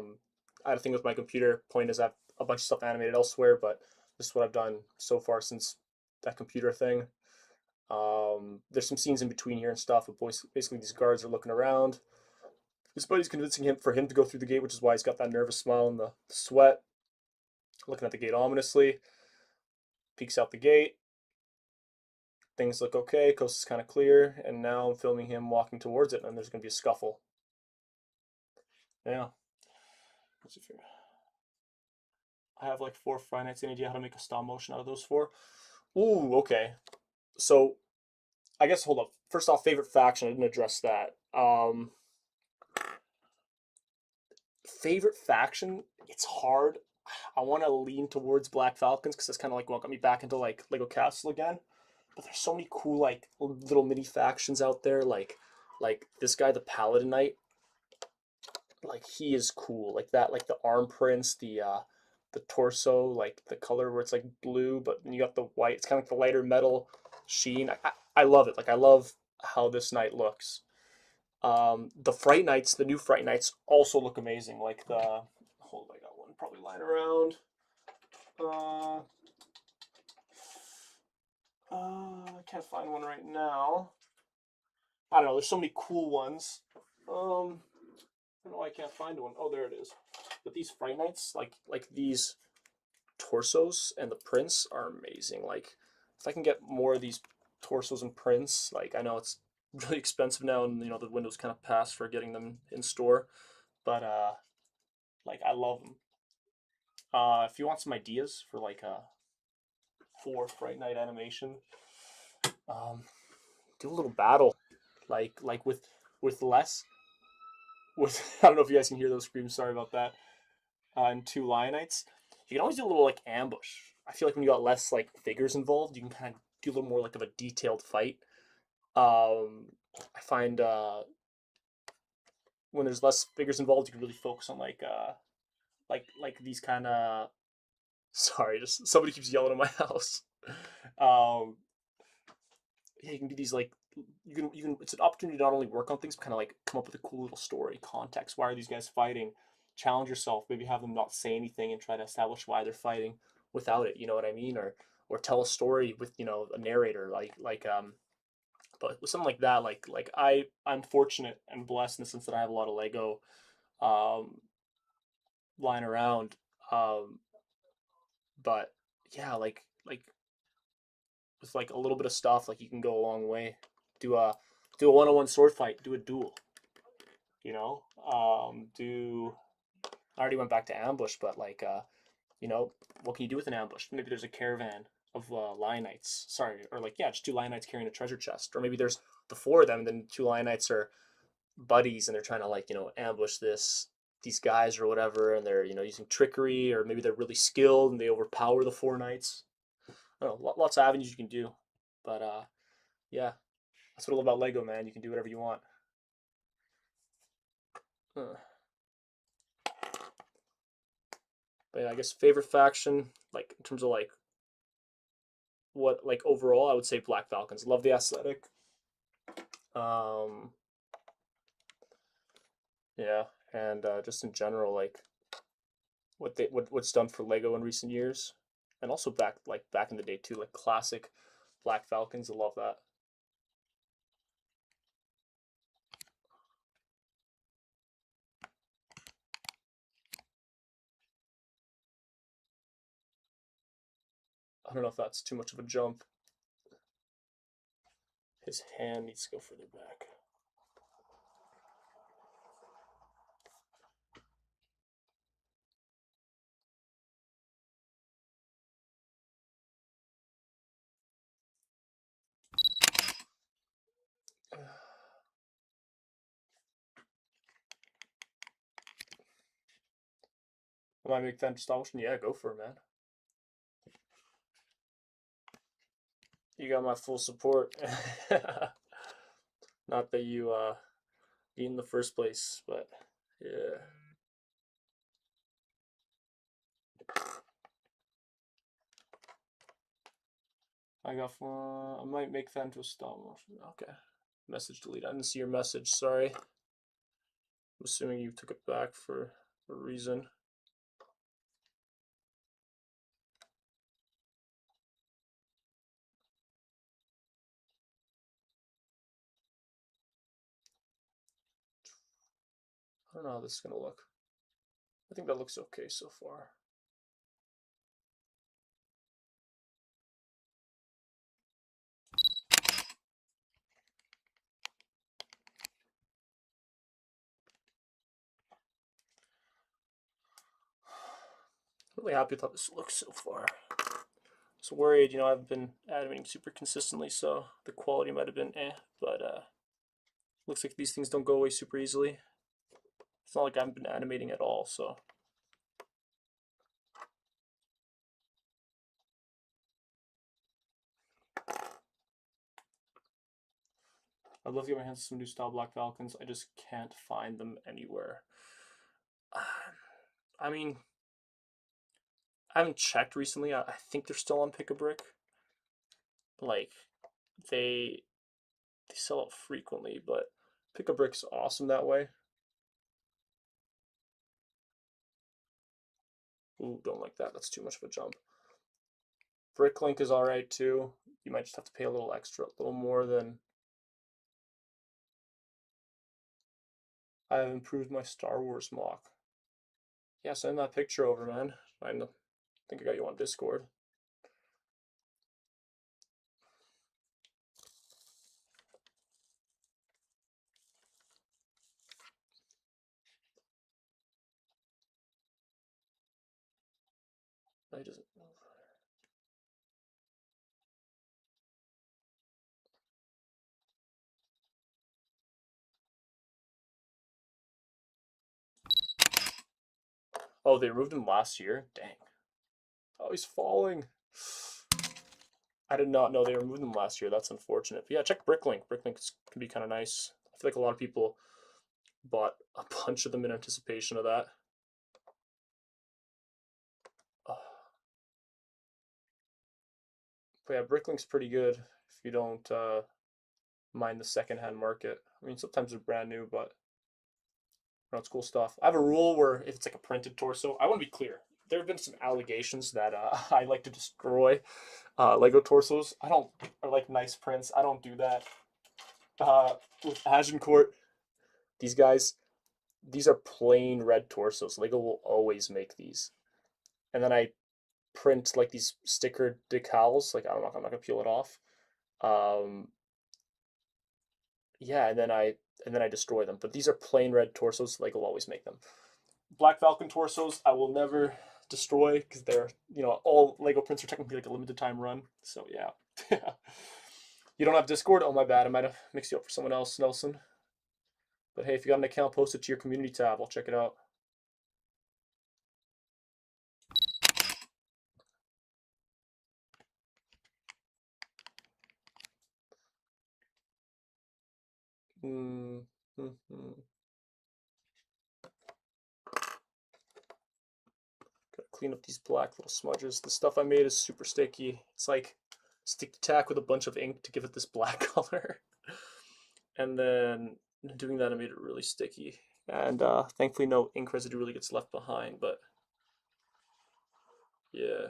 had a thing with my computer. Point is, I have a bunch of stuff animated elsewhere, but this is what I've done so far since that computer thing. There's some scenes in between here and stuff, but basically these guards are looking around. His buddy's convincing him to go through the gate, which is why he's got that nervous smile and the sweat. Looking at the gate ominously. Peeks out the gate. Things look okay. Coast is kind of clear, and now I'm filming him walking towards it, and there's going to be a scuffle. Yeah. Let's see if I have like 4 Friday Nights. Any idea how to make a stop motion out of those 4? Ooh, okay. So, I guess, hold up. First off, favorite faction. I didn't address that. Favorite faction, it's hard. I want to lean towards Black Falcons because that's kind of like what got me back into like Lego Castle again. But there's so many cool like little mini factions out there, like this guy, the Paladin Knight. Like he is cool, like that, like the Arm Prince, the the torso, like the color where it's like blue, but then you got the white. It's kind of like the lighter metal sheen. I love it. Like I love how this knight looks. The Fright Knights, the new Fright Knights, also look amazing. Like the hold, I got one probably lying around. Uh, I can't find one right now. I don't know. There's so many cool ones. I don't know why I can't find one. Oh, there it is. But these Fright Knights, like these torsos and the prints are amazing. Like if I can get more of these torsos and prints, like I know it's really expensive now, and you know the window's kind of past for getting them in store, but like I love them. If you want some ideas for like a for Fright Night animation, um, do a little battle, like with less with I don't know if you guys can hear those screams. Sorry about that. And two Lionites, you can always do a little like ambush. I feel like when you got less like figures involved, you can kind of do a little more like of a detailed fight. I find when there's less figures involved, you can really focus on like these kind of. Sorry, just somebody keeps yelling at my house. Um, yeah, you can do these like you can. It's an opportunity to not only work on things, but kind of like come up with a cool little story, context. Why are these guys fighting? Challenge yourself. Maybe have them not say anything and try to establish why they're fighting without it. You know what I mean? Or tell a story with a narrator but with something like that, like I'm fortunate and blessed in the sense that I have a lot of Lego um lying around. Um but yeah, like with like a little bit of stuff, like you can go a long way. Do a do a one-on-one sword fight, do a duel, you know? Do I already went back to ambush, but you know, what can you do with an ambush? Maybe there's a caravan of lion knights. Sorry, or like yeah, just two lion knights carrying a treasure chest, or maybe there's the four of them, and then two lion knights are buddies, and they're trying to ambush these guys or whatever, and they're using trickery, or maybe they're really skilled and they overpower the four knights. I don't know, lots of avenues you can do, but yeah, that's what I love about Lego, man. You can do whatever you want. Uh, but yeah, I guess favorite faction, like in terms of like what like overall, I would say Black Falcons. Love the aesthetic. Um, yeah, and just in general, like what's done for Lego in recent years, and also back in the day too, like classic Black Falcons. I love that. I don't know if that's too much of a jump. His hand needs to go further back. Am I make that Stopmotion? Yeah, go for it, man. You got my full support. Not that you eat in the first place, but yeah. I got I might make that into a Stopmotion. Okay. Message delete. I didn't see your message. Sorry. I'm assuming you took it back for a reason. I don't know how this is gonna look. I think that looks okay so far. Really happy with how this looks so far. So worried, I've been animating super consistently, so the quality might have been but looks like these things don't go away super easily. It's not like I haven't been animating at all, so. I'd love to get my hands on some new style Black Falcons. I just can't find them anywhere. I mean, I haven't checked recently. I think they're still on Pick a Brick. Like they sell it frequently, but Pick a Brick's awesome that way. Ooh, don't like that. That's too much of a jump. Bricklink is alright too. You might just have to pay a little extra, a little more than. I have improved my Star Wars mock. Yeah, send that picture over, man. I think I got you on Discord. He doesn't. Oh, they removed him last year? Dang. Oh, he's falling. I did not know they removed them last year. That's unfortunate. But yeah, check Bricklink. Bricklink can be kind of nice. I feel like a lot of people bought a bunch of them in anticipation of that. But yeah, Bricklink's pretty good if you don't mind the secondhand market. I mean, sometimes they're brand new, but it's cool stuff. I have a rule where if it's like a printed torso, I want to be clear. There have been some allegations that I like to destroy Lego torsos. I don't, or like nice prints. I don't do that. With Agincourt, these guys, these are plain red torsos. Lego will always make these. And then I print like these sticker decals. Like I'm not gonna peel it off. Yeah, and then I destroy them. But these are plain red torsos. Lego will always make them. Black Falcon torsos, I will never destroy because they're all Lego prints are technically like a limited time run. So yeah. You don't have Discord? Oh my bad. I might have mixed you up for someone else, Nelson. But hey, if you got an account, post it to your community tab. I'll check it out. Gotta clean up these black little smudges. The stuff I made is super sticky. It's like sticky tack with a bunch of ink to give it this black color. And then doing that, I made it really sticky. And thankfully, no ink residue really gets left behind. But yeah.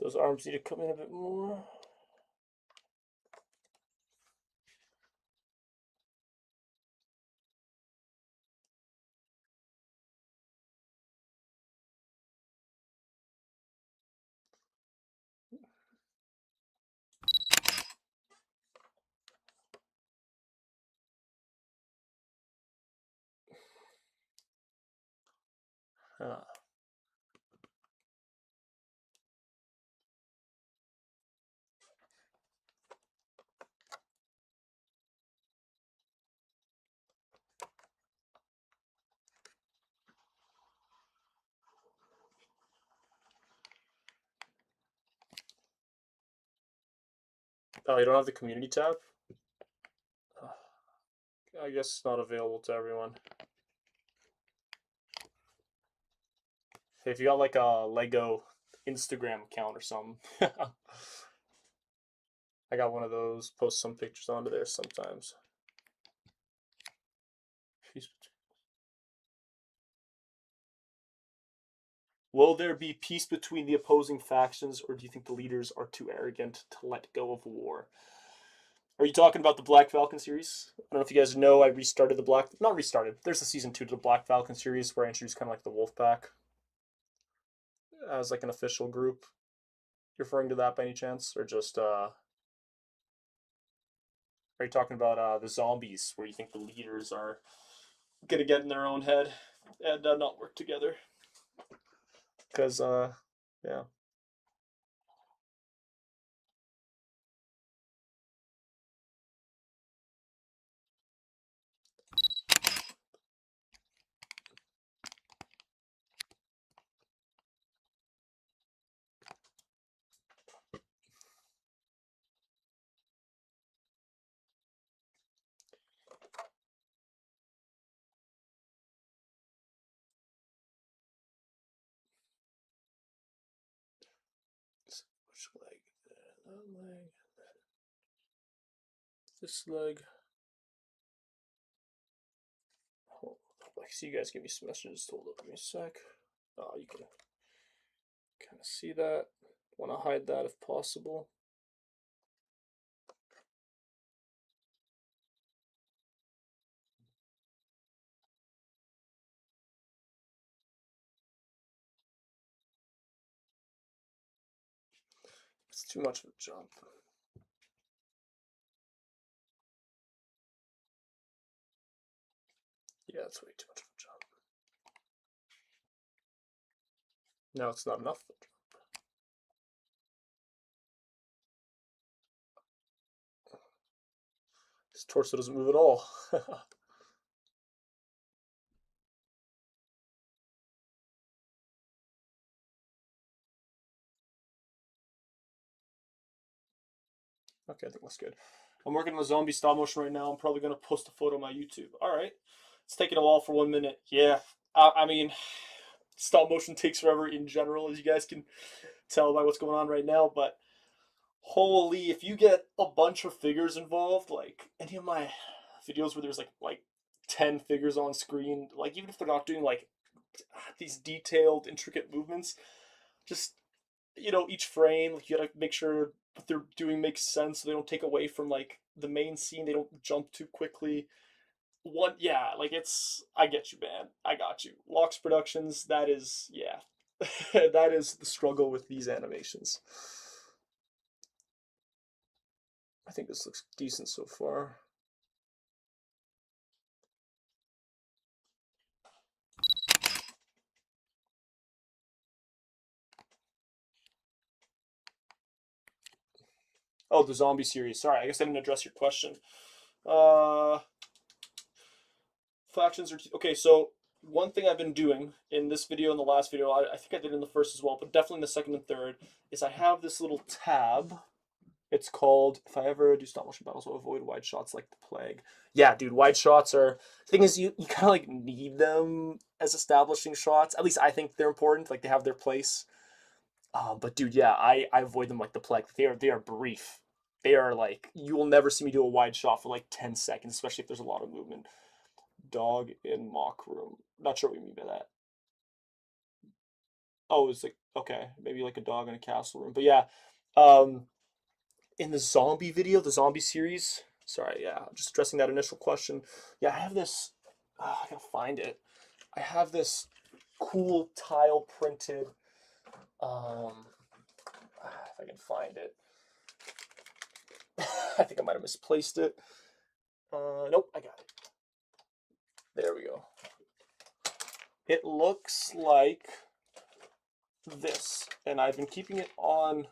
Those arms need to come in a bit more. Uh, oh, you don't have the community tab? I guess it's not available to everyone. If you got like a Lego Instagram account or something. I got one of those, post some pictures onto there sometimes. Will there be peace between the opposing factions, or do you think the leaders are too arrogant to let go of war? Are you talking about the Black Falcon series? I don't know if you guys know, I restarted the not restarted. There's a season 2 to the Black Falcon series where I introduced kind of like the Wolf Pack as like an official group. You referring to that by any chance, or just are you talking about the zombies where you think the leaders are gonna get in their own head and not work together? Because yeah. leg, this leg. I see you guys give me some messages. Hold up, give me a sec. Oh, you can kind of see that. Want to hide that if possible. It's too much of a jump. Yeah, it's way too much of a jump. No, it's not enough. His torso doesn't move at all. Okay, I think that's good. I'm working on a zombie stop motion right now. I'm probably going to post a photo on my YouTube. All right. It's taking a while for 1 minute. Yeah. I mean, stop motion takes forever in general, as you guys can tell by what's going on right now. But holy, if you get a bunch of figures involved, like any of my videos where there's like 10 figures on screen, like even if they're not doing like these detailed, intricate movements, just each frame, like you gotta make sure what they're doing makes sense so they don't take away from like the main scene, they don't jump too quickly. Yeah, like I get you, man. I got you. Locks Productions, that is, yeah. That is the struggle with these animations. I think this looks decent so far. Oh, the zombie series. Sorry, I guess I didn't address your question. Uh, Factions are okay. So one thing I've been doing in this video and the last video, I think I did in the first as well, but definitely in the second and third, is I have this little tab. It's called, if I ever do stop motion battles, I'll avoid wide shots like the plague. Yeah, dude, wide shots are, thing is, you kind of like need them as establishing shots. At least I think they're important. Like they have their place. But dude, yeah, I avoid them like the plague. They are brief. They are like, you will never see me do a wide shot for like 10 seconds, especially if there's a lot of movement. Dog in mock room. Not sure what you mean by that. Oh, it's like, okay, maybe like a dog in a castle room. But yeah, um, in the zombie video, the zombie series. Sorry, yeah, I'm just addressing that initial question. Yeah, I have this. I gotta find it. I have this cool tile printed. If I can find it. I think I might have misplaced it. Nope, I got it. There we go. It looks like this, and I've been keeping it on.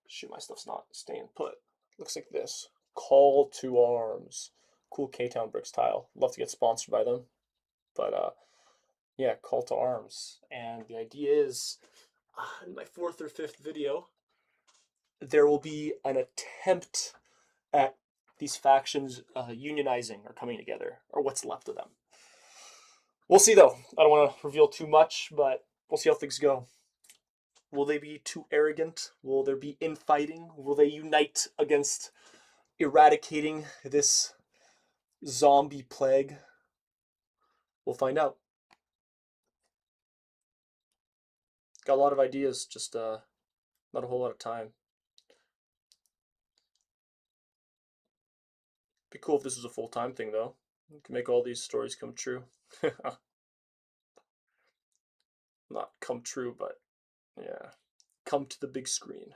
Shoot, my stuff's not staying put. Looks like this. Call to Arms. Cool K-Town Bricks tile. Love to get sponsored by them. But yeah, Call to Arms. And the idea is, in my fourth or fifth video, there will be an attempt at these factions unionizing or coming together, or what's left of them. We'll see though. I don't want to reveal too much, but we'll see how things go. Will they be too arrogant? Will there be infighting? Will they unite against eradicating this zombie plague? We'll find out. Got a lot of ideas, just not a whole lot of time. Be cool if this was a full-time thing though. We can make all these stories come true. Not come true, but yeah, come to the big screen.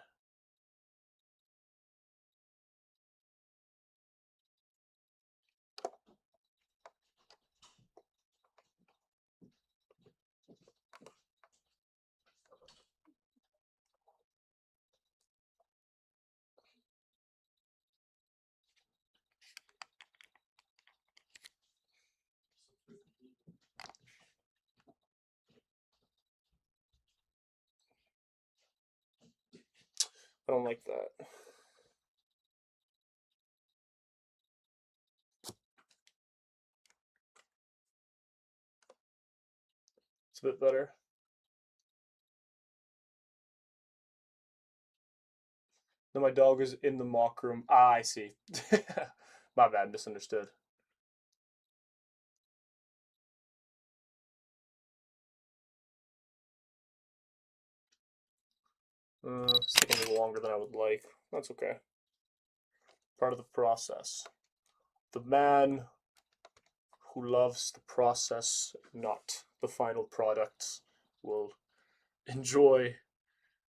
I don't like that. It's a bit better. Then my dog is in the mock room. Ah, I see. My bad, misunderstood. It's taking a little longer than I would like. That's okay. Part of the process. The man who loves the process, not the final product, will enjoy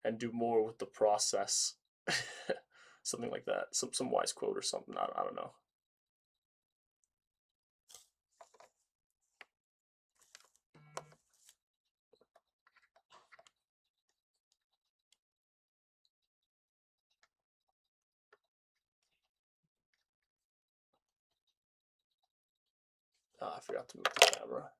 and do more with the process. Something like that. Some wise quote or something. I don't know. I forgot to move the camera.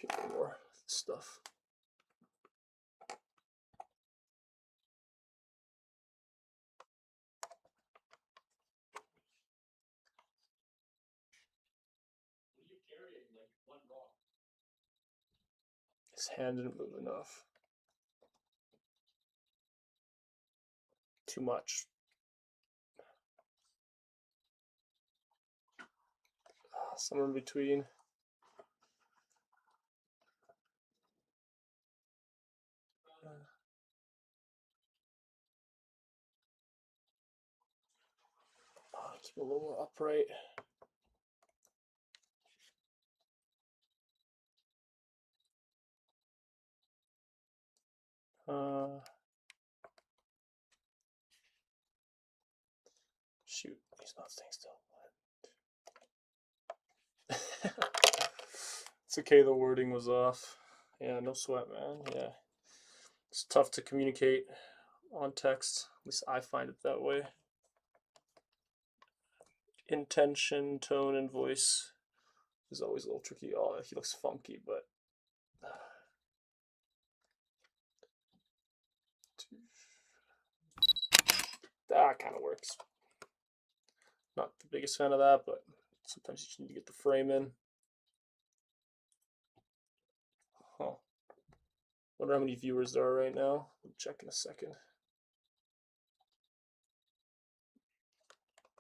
Get more stuff. His hand didn't move enough. Too much. Somewhere in between. Keep a little more upright. Shoot, he's not staying still. It's okay, the wording was off. Yeah, no sweat, man. Yeah. It's tough to communicate on text. At least I find it that way. Intention, tone, and voice is always a little tricky. Oh, he looks funky, but that kind of works. Not the biggest fan of that, but sometimes you just need to get the frame in. Huh. Wonder how many viewers there are right now. I'll check in a second.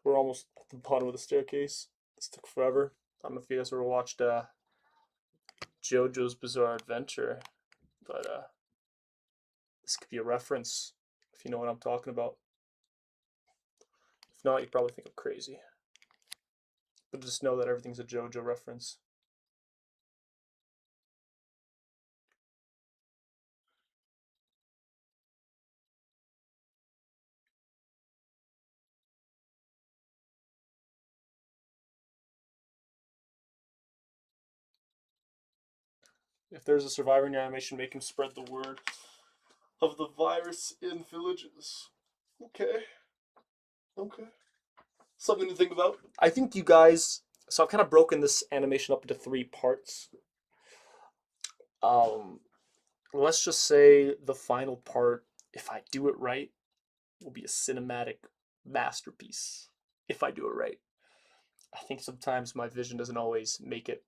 We're almost at the bottom of the staircase. This took forever. I don't know if you guys ever watched JoJo's Bizarre Adventure, but this could be a reference if you know what I'm talking about. If not, you probably think I'm crazy. But just know that everything's a JoJo reference. If there's a survivor in your animation, make him spread the word of the virus in villages. Okay. Okay. Something to think about. I think you guys. So I've kind of broken this animation up into 3 parts. Let's just say the final part, if I do it right, will be a cinematic masterpiece. If I do it right. I think sometimes my vision doesn't always make it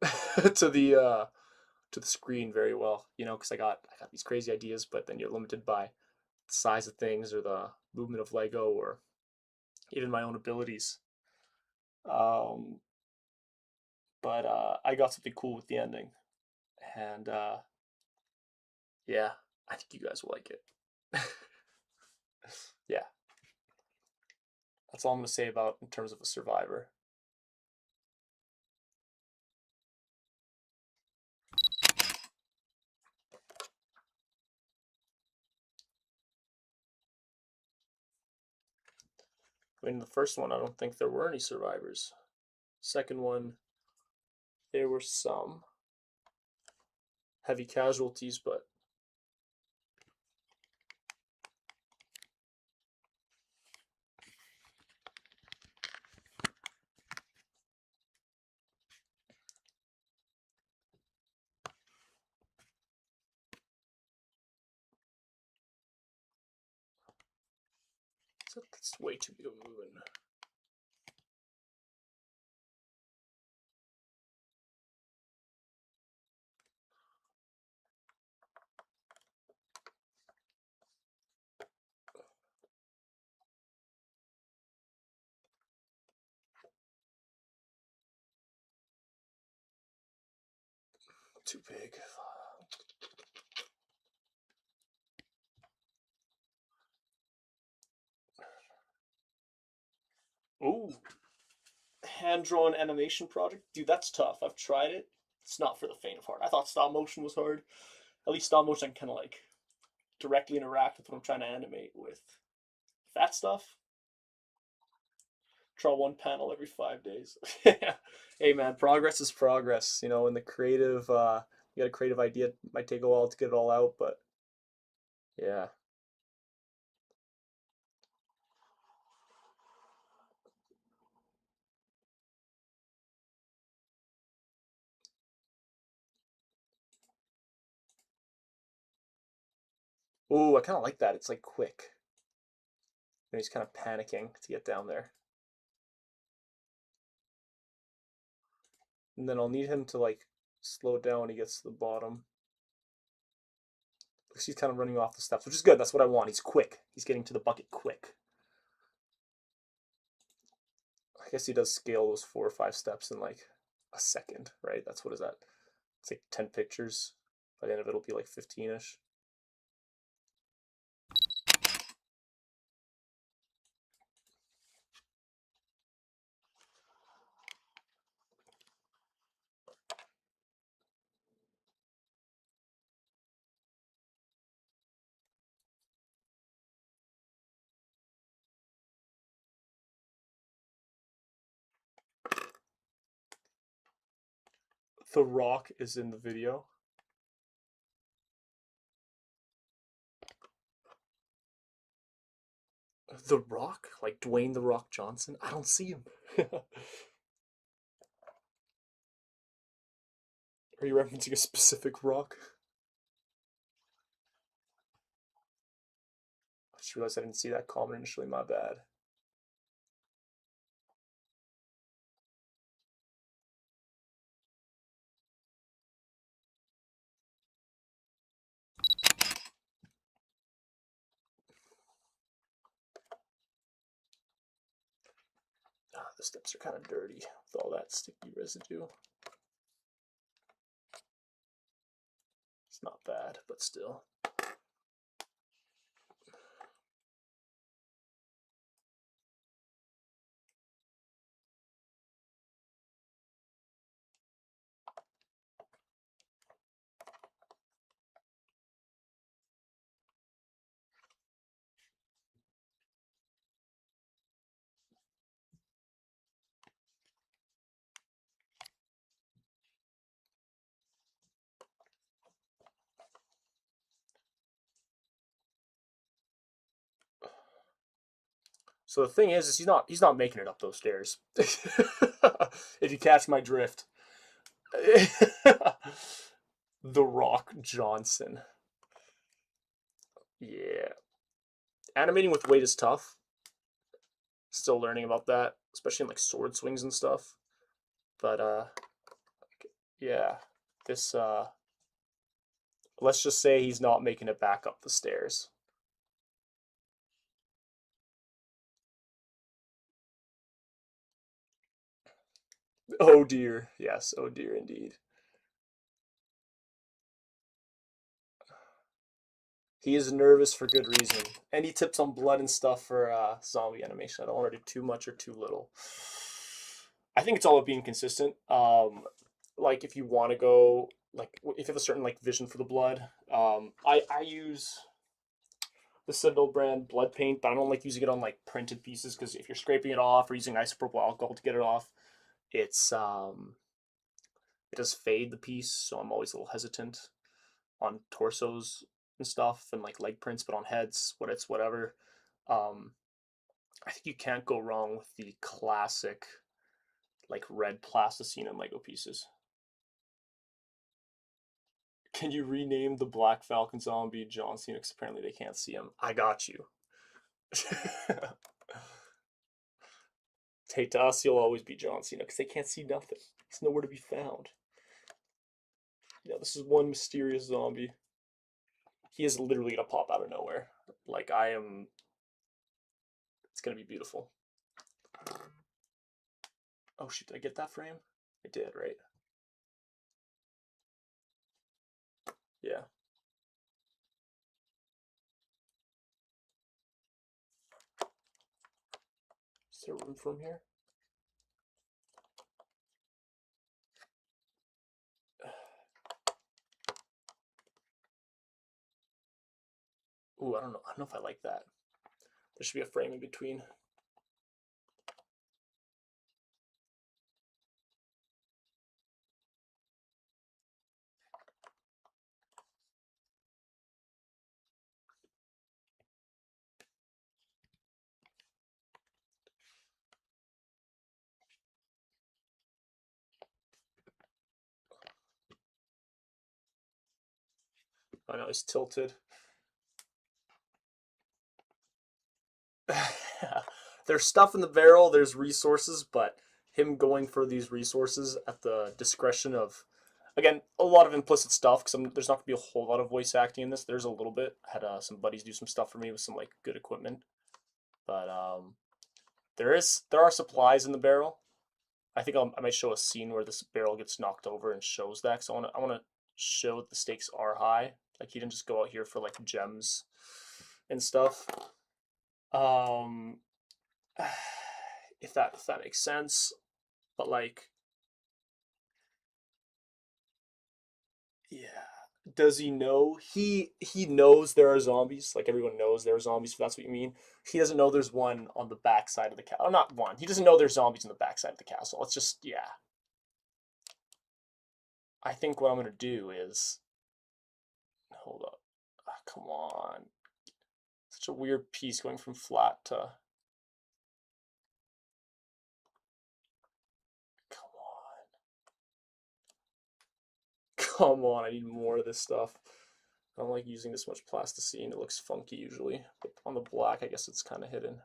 to the screen very well, you know, because I got these crazy ideas, but then you're limited by the size of things or the movement of Lego or even my own abilities. Um, but I got something cool with the ending, and yeah, I think you guys will like it. Yeah, that's all I'm gonna say about in terms of a survivor. I mean, the first one, I don't think there were any survivors. Second one, there were some heavy casualties, but that's way too big of a movement. too big. Ooh, hand-drawn animation project. Dude, that's tough. I've tried it. It's not for the faint of heart. I thought stop motion was hard. At least stop motion I can kind of like directly interact with what I'm trying to animate with. That stuff, draw one panel every 5 days. Hey man, progress is progress. You know, in the creative, you got a creative idea. It might take a while to get it all out, but yeah. Ooh, I kind of like that. It's like quick. And he's kind of panicking to get down there. And then I'll need him to like slow down when he gets to the bottom. Because he's kind of running off the steps, which is good. That's what I want. He's quick. He's getting to the bucket quick. I guess he does scale those 4 or 5 steps in like a second, right? That's what is that? It's like 10 pictures. By the end of it, it'll be like 15-ish. The Rock is in the video. The Rock? Like Dwayne The Rock Johnson? I don't see him. Are you referencing a specific rock? I just realized I didn't see that comment initially, my bad. The steps are kind of dirty with all that sticky residue. It's not bad, but still. So the thing is he's not making it up those stairs. If you catch my drift. The Rock Johnson. Yeah. Animating with weight is tough. Still learning about that, especially in like sword swings and stuff. But yeah. This let's just say he's not making it back up the stairs. Oh dear. Yes, oh dear indeed. He is nervous for good reason. Any tips on blood and stuff for zombie animation? I don't want to do too much or too little. I think it's all about being consistent. Like if you want to go, like if you have a certain like vision for the blood, I use the Citadel brand blood paint, but I don't like using it on like printed pieces because if you're scraping it off or using isopropyl alcohol to get it off, it's it does fade the piece, so I'm always a little hesitant on torsos and stuff and like leg prints, but on heads, whatever. Um, I think you can't go wrong with the classic like red plasticine and Lego pieces. Can you rename the Black Falcon zombie John Cena? Because apparently they can't see him. I got you. Hey, to us, you'll always be John Cena because they can't see nothing. He's nowhere to be found. Yeah, this is one mysterious zombie. He is literally gonna pop out of nowhere. Like I am. It's gonna be beautiful. Oh shoot! Did I get that frame? I did, right? Yeah. Is there room for him here? Ooh, I don't know. I don't know if I like that. There should be a frame in between. I know it's tilted. There's stuff in the barrel, there's resources, but him going for these resources at the discretion of, again, a lot of implicit stuff because there's not gonna be a whole lot of voice acting in this. There's a little bit. I had some buddies do some stuff for me with some like good equipment, but there are supplies in the barrel. I think I might show a scene where this barrel gets knocked over and shows that. So I want to show that the stakes are high. Like he didn't just go out here for like gems and stuff. Um, if that makes sense, but like, yeah. Does he know? He knows there are zombies. Like everyone knows there are zombies. If that's what you mean, he doesn't know there's one on the backside of the castle. Not one. He doesn't know there's zombies on the backside of the castle. It's just yeah. I think what I'm gonna do is hold up. Come on. Such a weird piece going from flat to. Come on. Come on, I need more of this stuff. I don't like using this much plasticine. It looks funky usually. But on the black, I guess it's kind of hidden.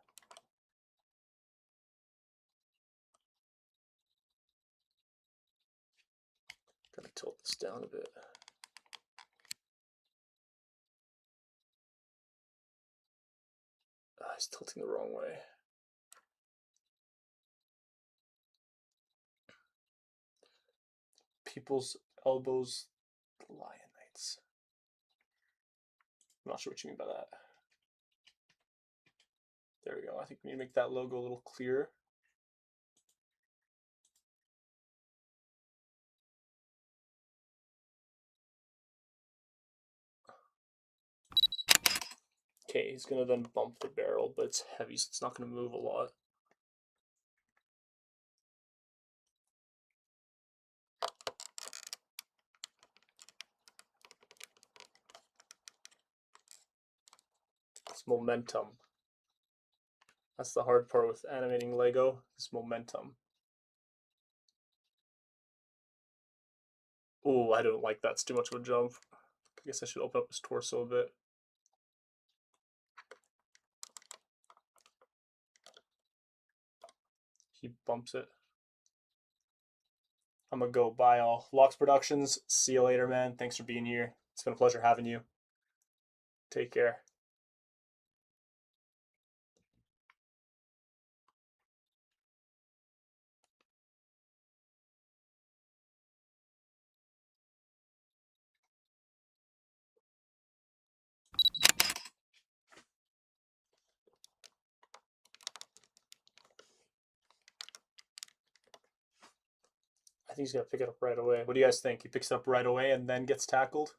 Gotta tilt this down a bit. He's tilting the wrong way. People's elbows, the Lion Knights. I'm not sure what you mean by that. There we go. I think we need to make that logo a little clearer. Okay, he's gonna then bump the barrel, but it's heavy, so it's not gonna move a lot. It's momentum. That's the hard part with animating Lego, is momentum. Oh, I don't like that's too much of a jump. I guess I should open up his torso a bit. He bumps it. I'm gonna go buy all. Locks Productions, see you later, man. Thanks for being here. It's been a pleasure having you. Take care. I think he's gonna pick it up right away. What do you guys think? He picks it up right away and then gets tackled?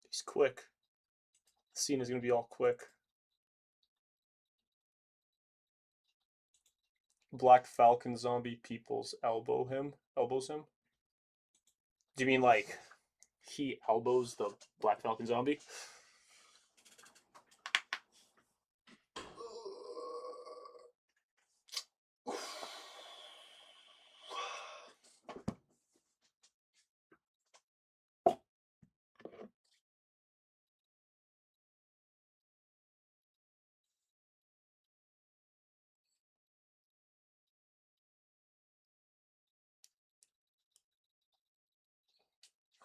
He's quick. The scene is gonna be all quick. Black Falcon zombie peoples elbows him. Do you mean like he elbows the Black Falcon zombie?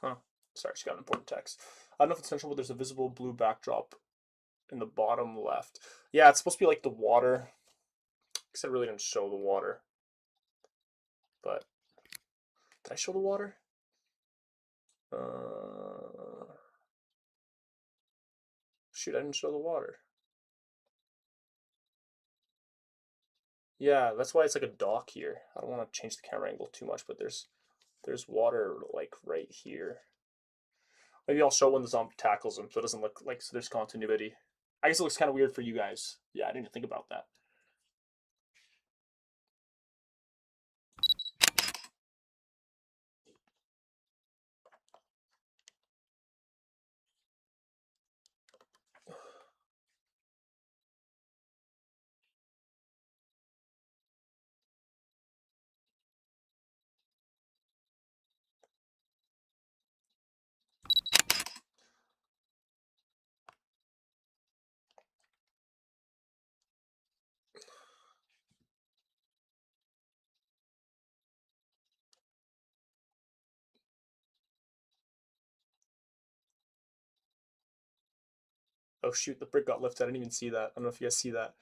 Huh. Sorry, just got an important text. I don't know if it's intentional, but there's a visible blue backdrop in the bottom left. Yeah, it's supposed to be like the water. Because I really didn't show the water. But did I show the water? Shoot, I didn't show the water. Yeah, that's why it's like a dock here. I don't want to change the camera angle too much, but there's water like right here. Maybe I'll show when the zombie tackles him so it doesn't look like so there's continuity. I guess it looks kind of weird for you guys. Yeah, I didn't think about that. Oh shoot, the brick got lifted. I didn't even see that. I don't know if you guys see that.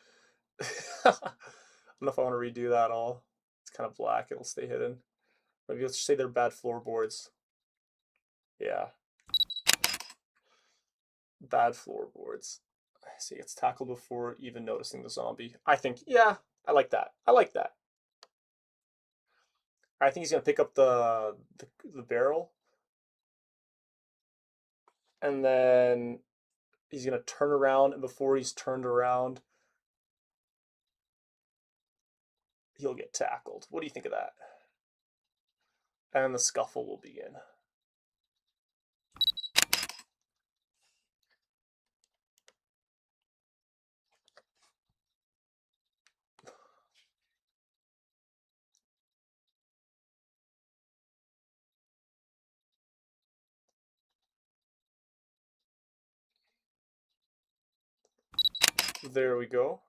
I don't know if I want to redo that all. It's kind of black. It'll stay hidden. Maybe let's say they're bad floorboards. Yeah. Bad floorboards. See, it's tackled before even noticing the zombie. I think, yeah, I like that. I like that. I think he's gonna pick up the barrel, and then he's gonna turn around, and before he's turned around, he'll get tackled. What do you think of that? And the scuffle will begin. There we go.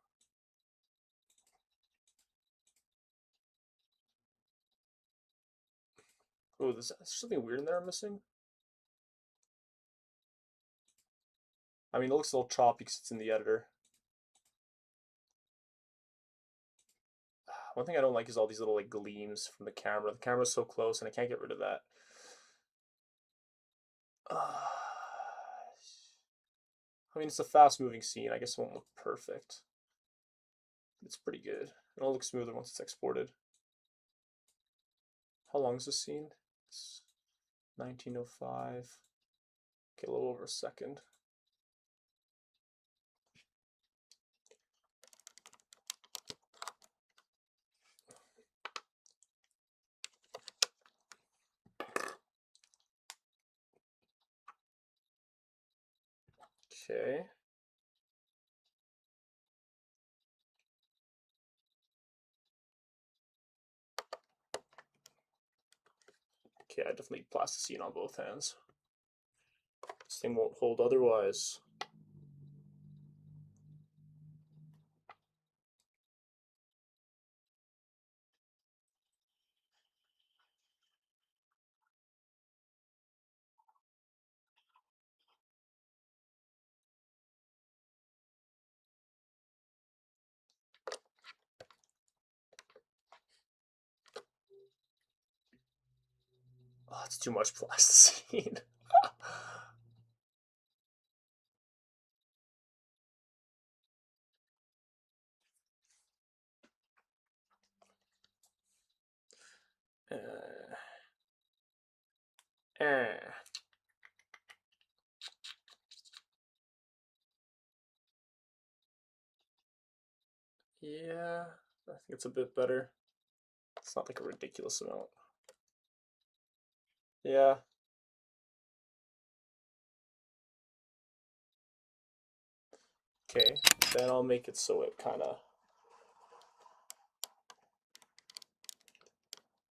Oh, there's something weird in there I'm missing. I mean, it looks a little choppy because it's in the editor. One thing I don't like is all these little like gleams from the camera. The camera's so close, and I can't get rid of that. I mean, it's a fast-moving scene. I guess it won't look perfect. It's pretty good. It'll look smoother once it's exported. How long is this scene? It's 1905. Okay, a little over a second. Okay. Okay, I definitely need plasticine on both hands. This thing won't hold otherwise. Oh, it's too much plasticine. uh, eh. Yeah, I think it's a bit better. It's not like a ridiculous amount. Yeah. Okay, then I'll make it so it kind of,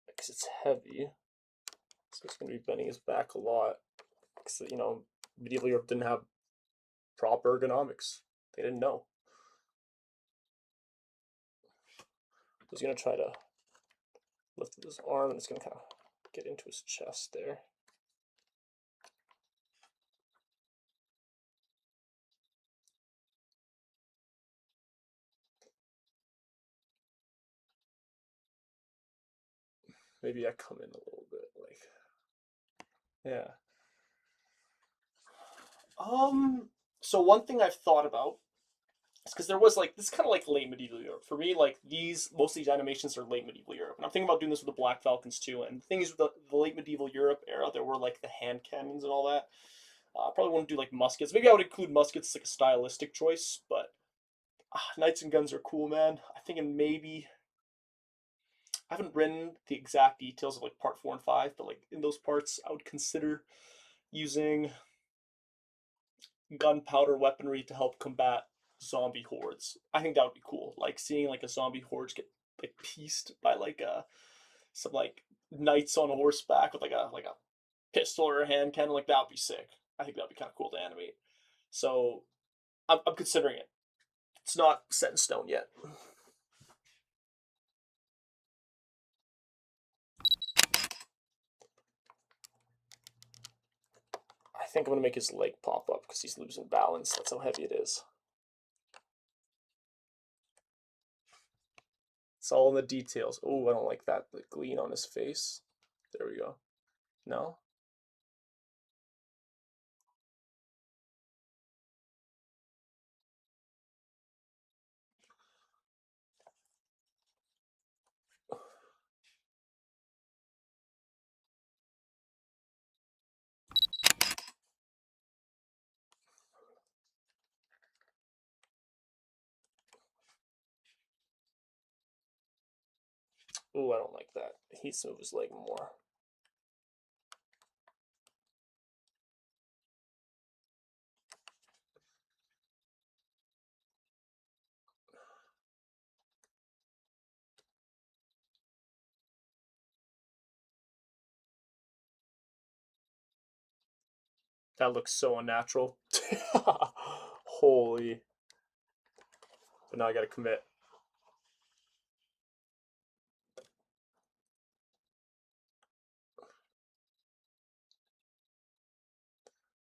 because it's heavy, so it's going to be bending his back a lot. Because, you know, medieval Europe didn't have proper ergonomics. They didn't know. He's going to try to lift his arm, and it's going to kind of get into his chest there. Maybe I come in a little bit, like, yeah. So one thing I've thought about is because there was like this kind of like late medieval Europe for me. Like most of these animations are late medieval Europe, and I'm thinking about doing this with the Black Falcons too. And the thing is, with the late medieval Europe era, there were like the hand cannons and all that. I probably want to do like muskets. Maybe I would include muskets as like a stylistic choice, but knights and guns are cool, man. I think maybe I haven't written the exact details of like part 4 and 5, but like in those parts, I would consider using gunpowder weaponry to help combat zombie hordes. I think that would be cool. Like seeing like a zombie horde get like pieced by like some like knights on horseback with like a pistol or a hand cannon. Like that would be sick. I think that'd be kind of cool to animate. So I'm considering it. It's not set in stone yet. I think I'm gonna make his leg pop up because he's losing balance. That's how heavy it is. It's all in the details. Oh, I don't like that. The gleam on his face. There we go. No? Oh, I don't like that. He needs to move his leg more. That looks so unnatural. Holy. But now I gotta commit.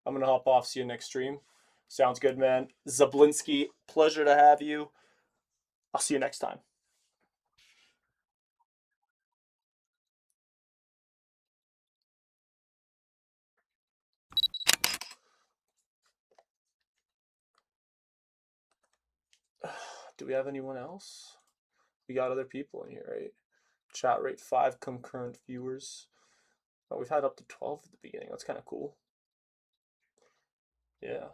I'm gonna hop off. See you next stream. Sounds good, man. Zablinski, pleasure to have you. I'll see you next time. Do we have anyone else? We got other people in here, right? Chat rate 5 concurrent viewers. Oh, we've had up to 12 at the beginning. That's kind of cool. Yeah.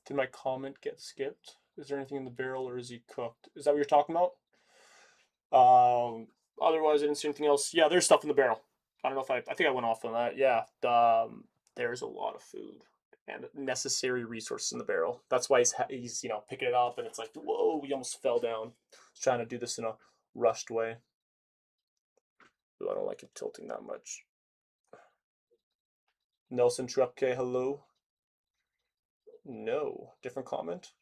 Did my comment get skipped? Is there anything in the barrel or is he cooked? Is that what you're talking about? Otherwise, I didn't see anything else. Yeah, there's stuff in the barrel. I don't know if I think I went off on that. Yeah, there's a lot of food and necessary resources in the barrel. That's why he's picking it up and it's like, whoa, we almost fell down. He's trying to do this in a rushed way. Ooh, I don't like it tilting that much. Nelson Trupke, hello. No, different comment.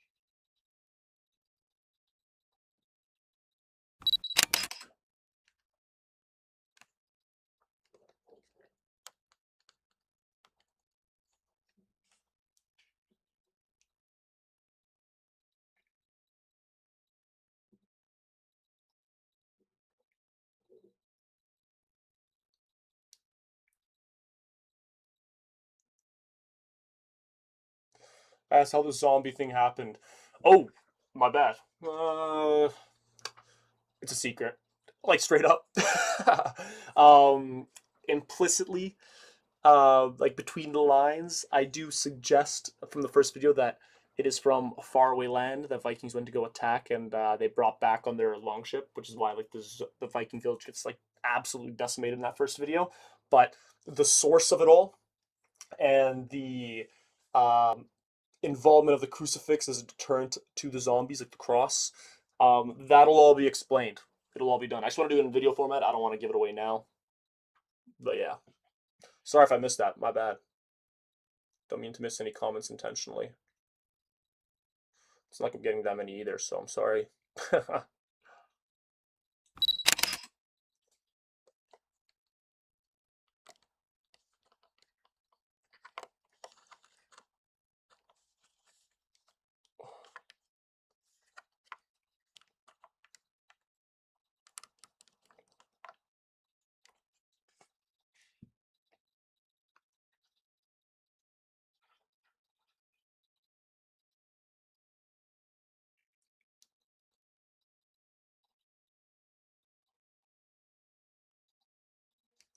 Asked how the zombie thing happened. Oh, my bad. It's a secret. Like straight up. Implicitly, like between the lines, I do suggest from the first video that It is from a faraway land that Vikings went to go attack, and they brought back on their longship, which is why like the Viking village gets like absolutely decimated in that first video. But the source of it all and the um, involvement of the crucifix as a deterrent to the zombies, like the cross, that'll all be explained. It'll all be done. I just want to do it in video format. I don't want to give it away now. But yeah, sorry if I missed that. My bad. Don't mean to miss any comments intentionally. It's not like I'm getting that many either, so I'm sorry.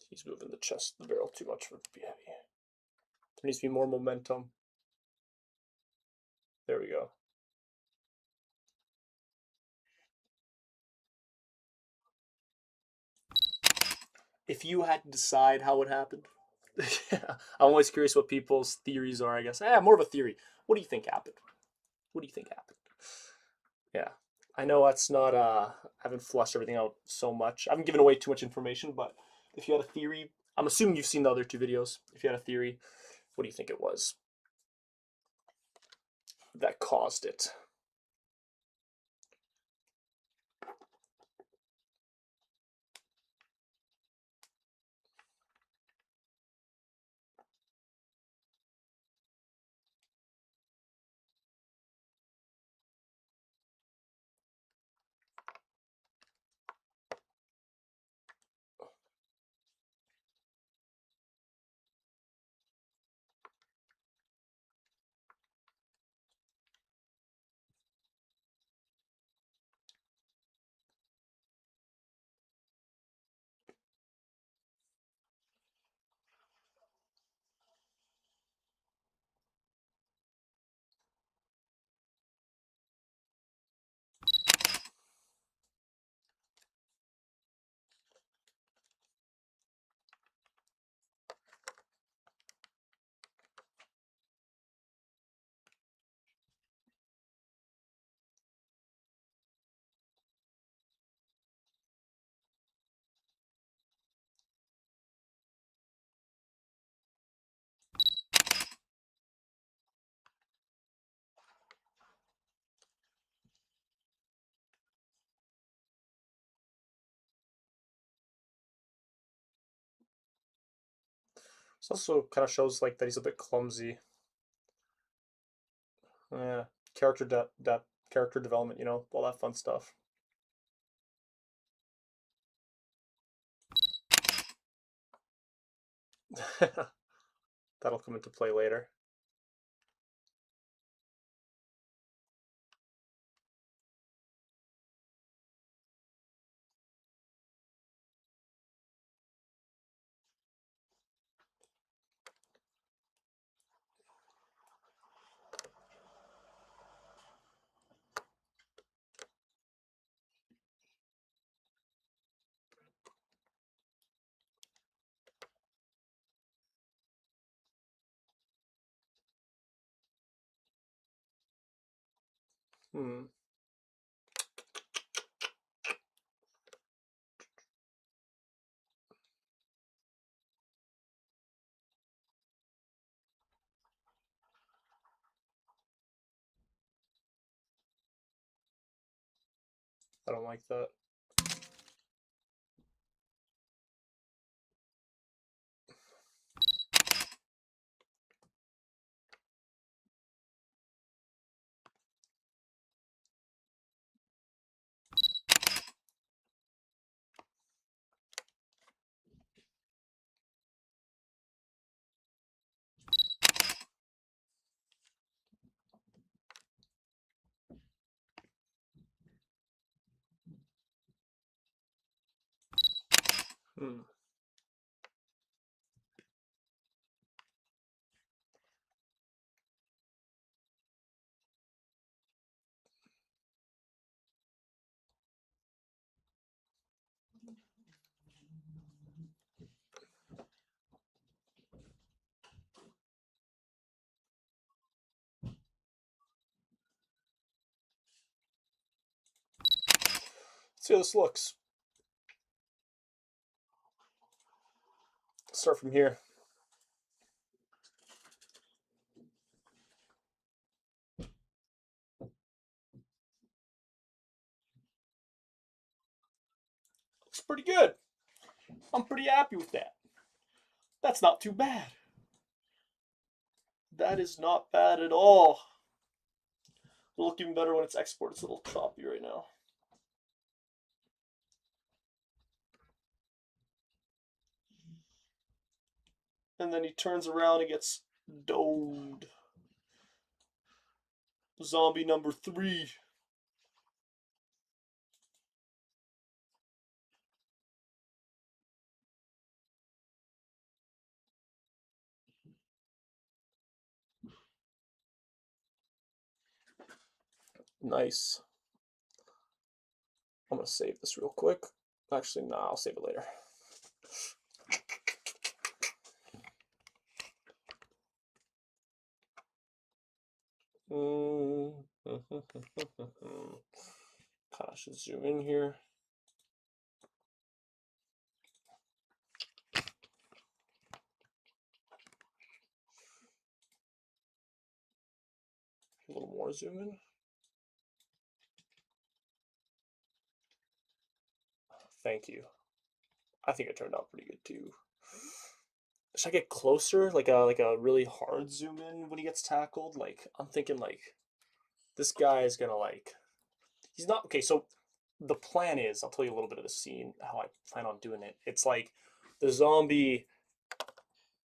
He's moving the chest, the barrel too much for it to be heavy. There needs to be more momentum. There we go. If you had to decide how it happened, I'm always curious what people's theories are, I guess. More of a theory. What do you think happened? What do you think happened? Yeah. I know that's not I haven't flushed everything out so much. I haven't given away too much information, but if you had a theory, I'm assuming you've seen the other two videos. If you had a theory, what do you think it was that caused it? This also kind of shows like that he's a bit clumsy. Yeah, character development, all that fun stuff. That'll come into play later. Hmm. I don't like that. Hmm. See how this looks. Let's start from here. Looks pretty good. I'm pretty happy with that. That's not too bad. That is not bad at all. It'll look even better when it's exported. It's a little choppy right now. And then he turns around and gets domed. Zombie number 3. Nice. I'm gonna save this real quick. Actually, no, I'll save it later. Kind of should zoom in here. A little more zoom in. Thank you. I think it turned out pretty good too. Should I get closer, like a really hard zoom in when he gets tackled? Like I'm thinking like this guy is gonna like he's not okay. So the plan is I'll tell you a little bit of the scene how I plan on doing it. It's like the zombie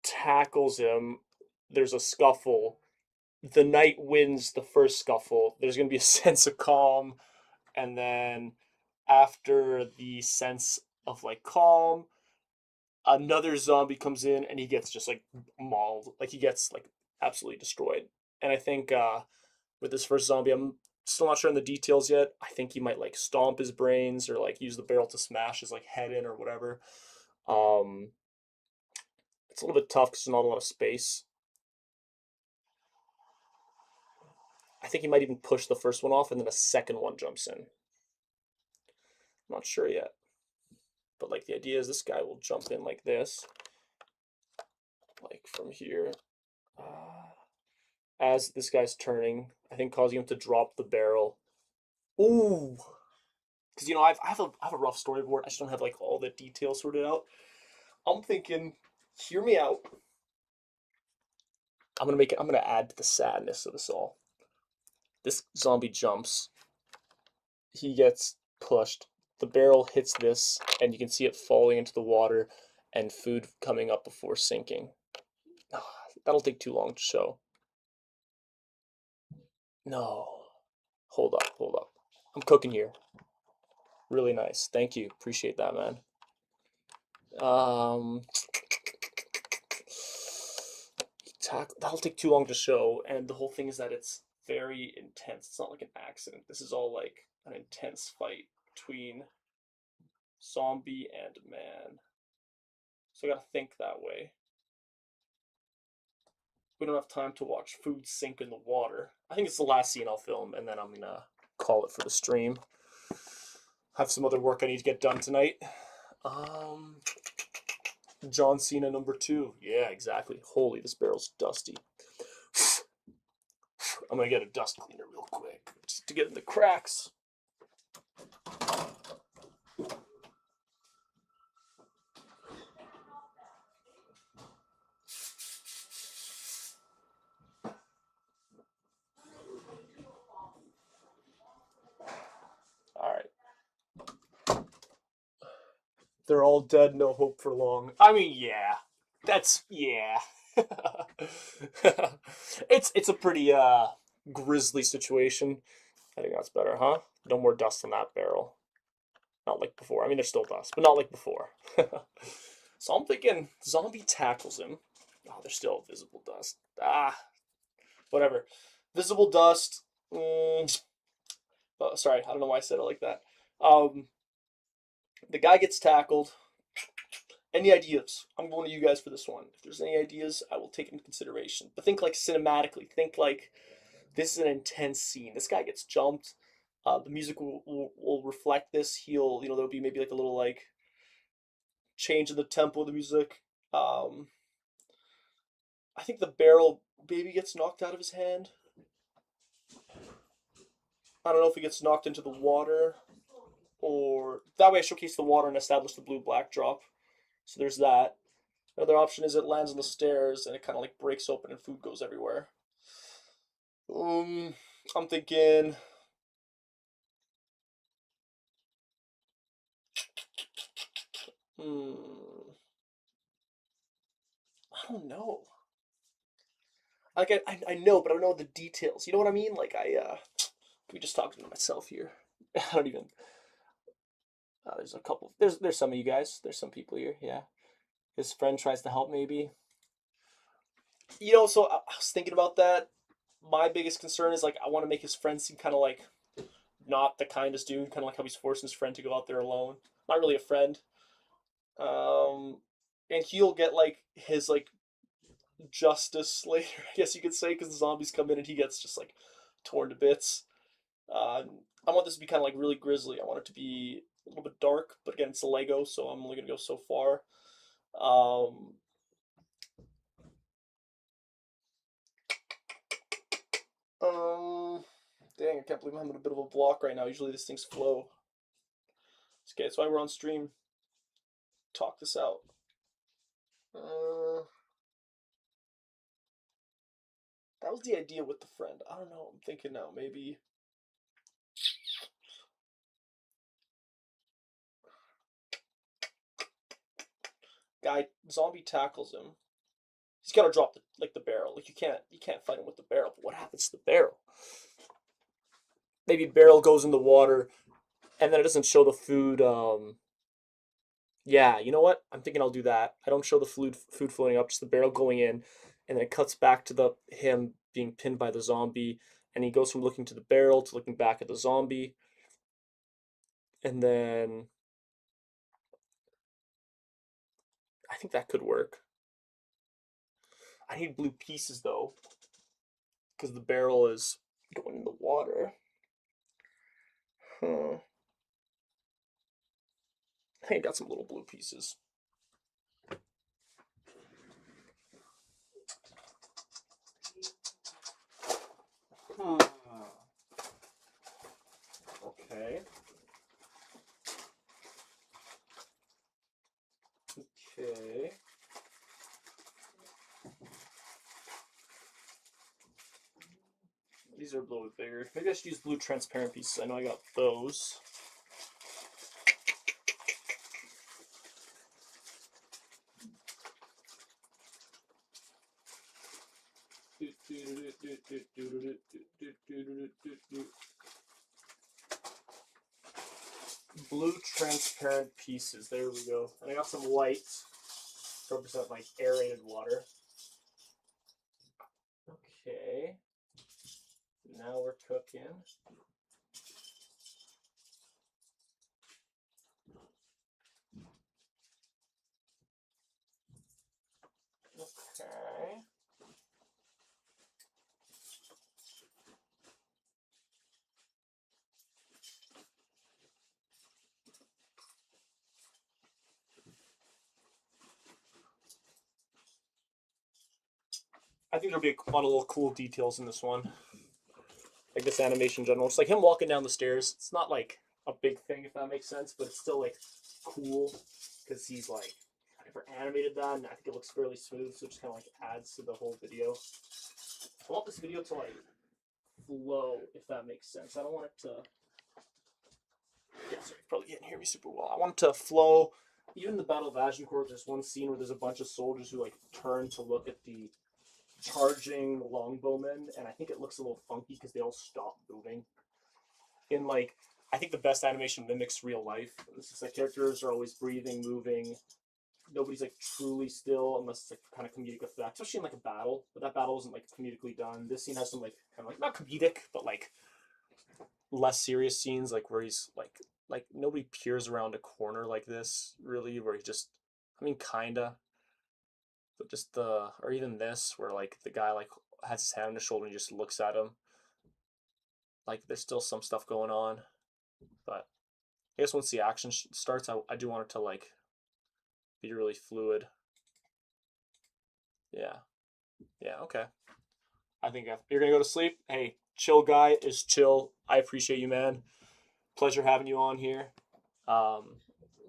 tackles him. There's a scuffle. The knight wins the first scuffle. There's gonna be a sense of calm, and then after the sense of like calm, another zombie comes in and he gets just like mauled, like he gets like absolutely destroyed. And I think with this first zombie, I'm still not sure on the details yet. I think he might like stomp his brains or like use the barrel to smash his like head in or whatever. Um, it's a little bit tough because there's not a lot of space. I think he might even push the first one off and then a second one jumps in. I'm not sure yet. But like the idea is this guy will jump in like this, like from here. As this guy's turning, I think causing him to drop the barrel. Ooh, because you know I have a rough storyboard. I just don't have like all the details sorted out. I'm thinking, hear me out. I'm gonna add to the sadness of this all. This zombie jumps. He gets pushed. The barrel hits this, and you can see it falling into the water, and food coming up before sinking. That'll take too long to show. No. Hold up, hold up. I'm cooking here. Really nice. Thank you. Appreciate that, man. That'll take too long to show, and the whole thing is that it's very intense. It's not like an accident. This is all like an intense fight between zombie and man. So I gotta think that way. We don't have time to watch food sink in the water. I think it's the last scene I'll film, and then I'm gonna call it for the stream. Have some other work I need to get done tonight. John Cena number 2. Yeah, exactly. Holy, this barrel's dusty. I'm gonna get a dust cleaner real quick just to get in the cracks. All right. They're all dead, no hope for long. I mean, yeah. That's yeah. It's a pretty grisly situation. I think that's better, huh? No more dust on that barrel. Not like before. I mean, there's still dust, but not like before. So I'm thinking zombie tackles him. Oh, there's still visible dust. Whatever. Visible dust. Sorry, I don't know why I said it like that. The guy gets tackled. Any ideas? I'm going to you guys for this one. If there's any ideas, I will take into consideration. But think like cinematically. Think like this is an intense scene. This guy gets jumped. The music will reflect this. He'll, there'll be maybe like a little like change in the tempo of the music. Um, I think the barrel maybe gets knocked out of his hand. I don't know if it gets knocked into the water, or that way I showcase the water and establish the blue-black drop. So there's that. Another option is it lands on the stairs and it kind of like breaks open and food goes everywhere. Um, I'm thinking. Hmm. I don't know. Like I know, but I don't know the details. You know what I mean? Like can we just talk to myself here? I don't even. There's a couple. There's some of you guys. There's some people here. Yeah. His friend tries to help maybe. So I was thinking about that. My biggest concern is like I want to make his friend seem kind of like not the kindest dude, kind of like how he's forcing his friend to go out there alone. Not really a friend. Um, and he'll get like his like justice later, I guess you could say, because the zombies come in and he gets just like torn to bits. Uh, I want this to be kind of like really grisly. I want it to be a little bit dark, but again, it's a Lego, so I'm only gonna go so far. Um, um, Dang, I can't believe I'm having a bit of a block right now. Usually these things flow. Okay, that's why we're on stream. Talk this out. Uh, that was the idea with the friend. I don't know. I'm thinking now. Maybe. Zombie tackles him. He's got to drop the barrel. Like you can't fight him with the barrel. But what happens to the barrel? Maybe barrel goes in the water, and then it doesn't show the food. Yeah, you know what? I'm thinking I'll do that. I don't show the food floating up, just the barrel going in, and then it cuts back to the him being pinned by the zombie, and he goes from looking to the barrel to looking back at the zombie, and then I think that could work. I need blue pieces though, because the barrel is going in the water. Huh. I think I got some little blue pieces. Hmm. Okay. Okay. These are a little bit bigger. Maybe I should use blue transparent pieces. I know I got those. Blue transparent pieces. There we go. And I got some white to represent like aerated water. Okay. Now we're cooking. Okay. I think there'll be a lot of little cool details in this one. Like this animation in general. It's like him walking down the stairs. It's not like a big thing, if that makes sense, but it's still like cool because he's like, I never animated that, and I think it looks fairly smooth, so it just kind of like adds to the whole video. I want this video to like flow, if that makes sense. I don't want it to. Yeah, sorry, you probably can't hear me super well. I want it to flow. Even the Battle of Agincourt, there's one scene where there's a bunch of soldiers who like turn to look at the charging longbowmen, and I think it looks a little funky because they all stop moving. In like, I think the best animation mimics real life. It's just like characters are always breathing, moving. Nobody's like truly still unless it's like kind of comedic effect, especially in like a battle. But that battle wasn't like comedically done. This scene has some like kind of like not comedic, but like less serious scenes, like where he's like nobody peers around a corner like this really, where he just, I mean, kinda, but just the or even this where like the guy like has his hand on his shoulder and he just looks at him. like there's still some stuff going on, but I guess once the action starts, I do want it to like be really fluid. Yeah, yeah, okay. I think you're gonna go to sleep. Hey, chill guy is chill. I appreciate you, man. Pleasure having you on here. Um,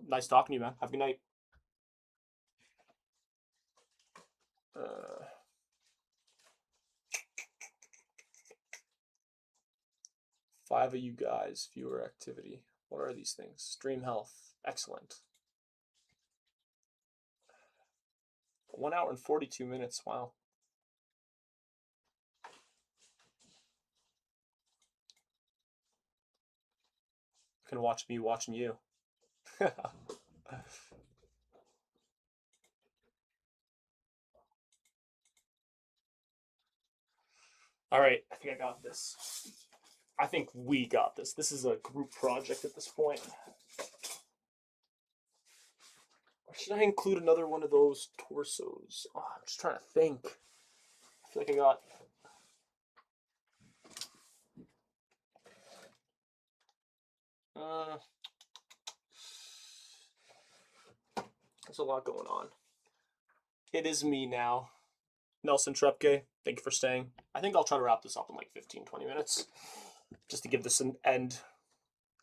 nice talking to you, man. Have a good night. Uh, 5 of you guys, viewer activity. What are these things? Stream health. Excellent. 1 hour and 42 minutes. Wow. You can watch me watching you. All right, I think I got this. I think we got this. This is a group project at this point. Or should I include another one of those torsos? Oh, I'm just trying to think. I feel like I got. Uh, there's a lot going on. It is me now. Nelson Trepke, thank you for staying. I think I'll try to wrap this up in like 15, 20 minutes. Just to give this an end.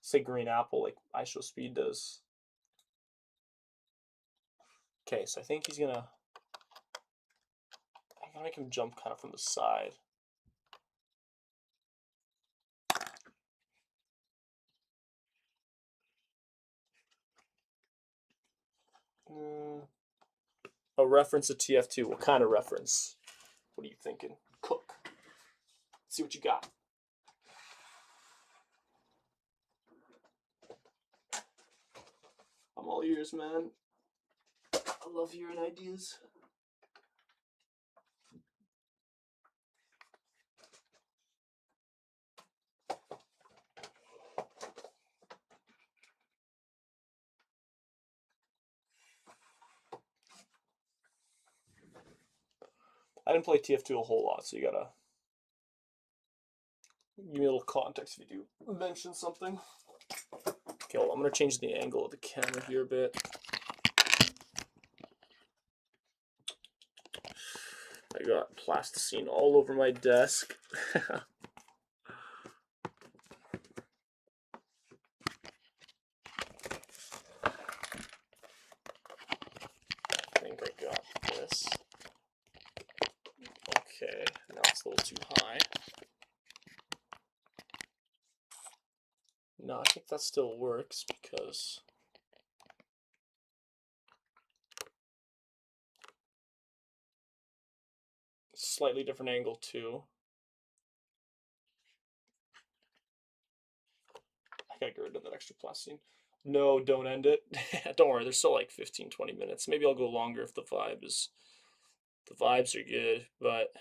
Say green apple like IShowSpeed does. Okay, so I think he's gonna. I'm gonna make him jump kind of from the side. A reference to TF2. What kind of reference? What are you thinking? Cook. Let's see what you got. I'm all ears, man. I love hearing ideas. I didn't play TF2 a whole lot, so you gotta give me a little context if you do mention something. Okay, well, I'm gonna change the angle of the camera here a bit. I got plasticine all over my desk. I think I got this. Okay, now it's a little too high. No, I think that still works because slightly different angle too. I gotta get rid of that extra plasticine. No, don't end it. Don't worry, there's still like 15, 20 minutes. Maybe I'll go longer if the vibes are good, but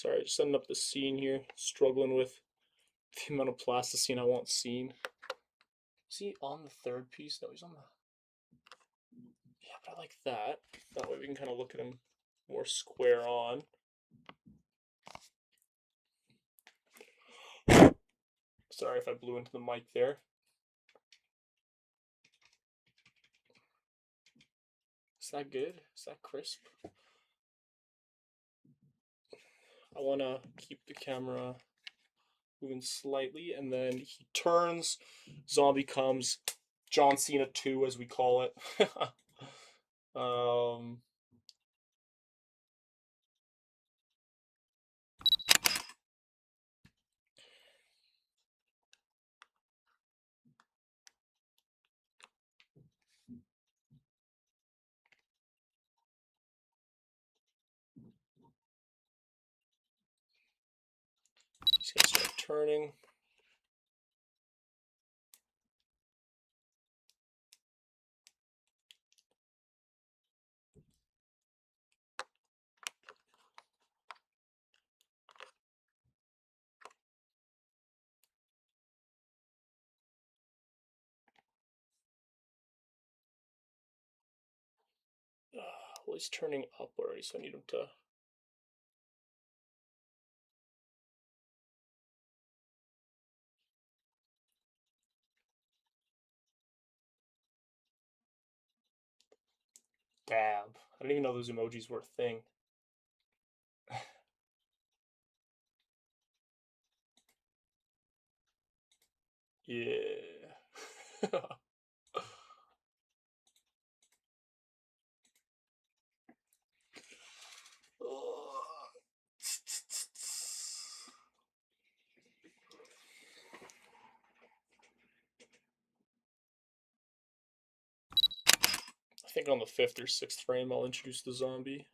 sorry, just setting up the scene here. Struggling with the amount of plasticine I want seen. Is he on the third piece? No, he's on the. Yeah, but I like that. That way we can kind of look at him more square on. Sorry if I blew into the mic there. Is that good? Is that crisp? I want to keep the camera moving slightly, and then he turns. Zombie comes. John Cena 2, as we call it. um, Just gonna start turning. Well, he's turning up already, so I need him to. Dab. I didn't even know those emojis were a thing. Yeah. I think on the 5th or 6th frame, I'll introduce the zombie.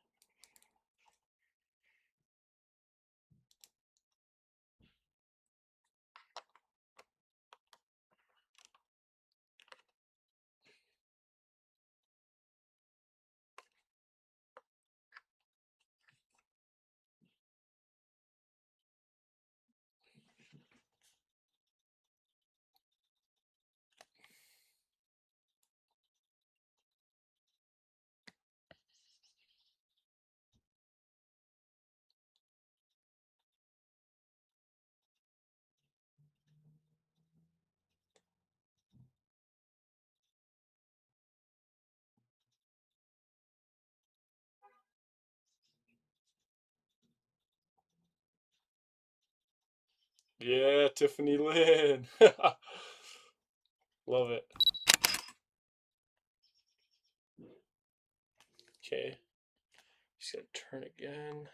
Yeah, Tiffany Lynn. Love it. Okay. Just gonna turn again.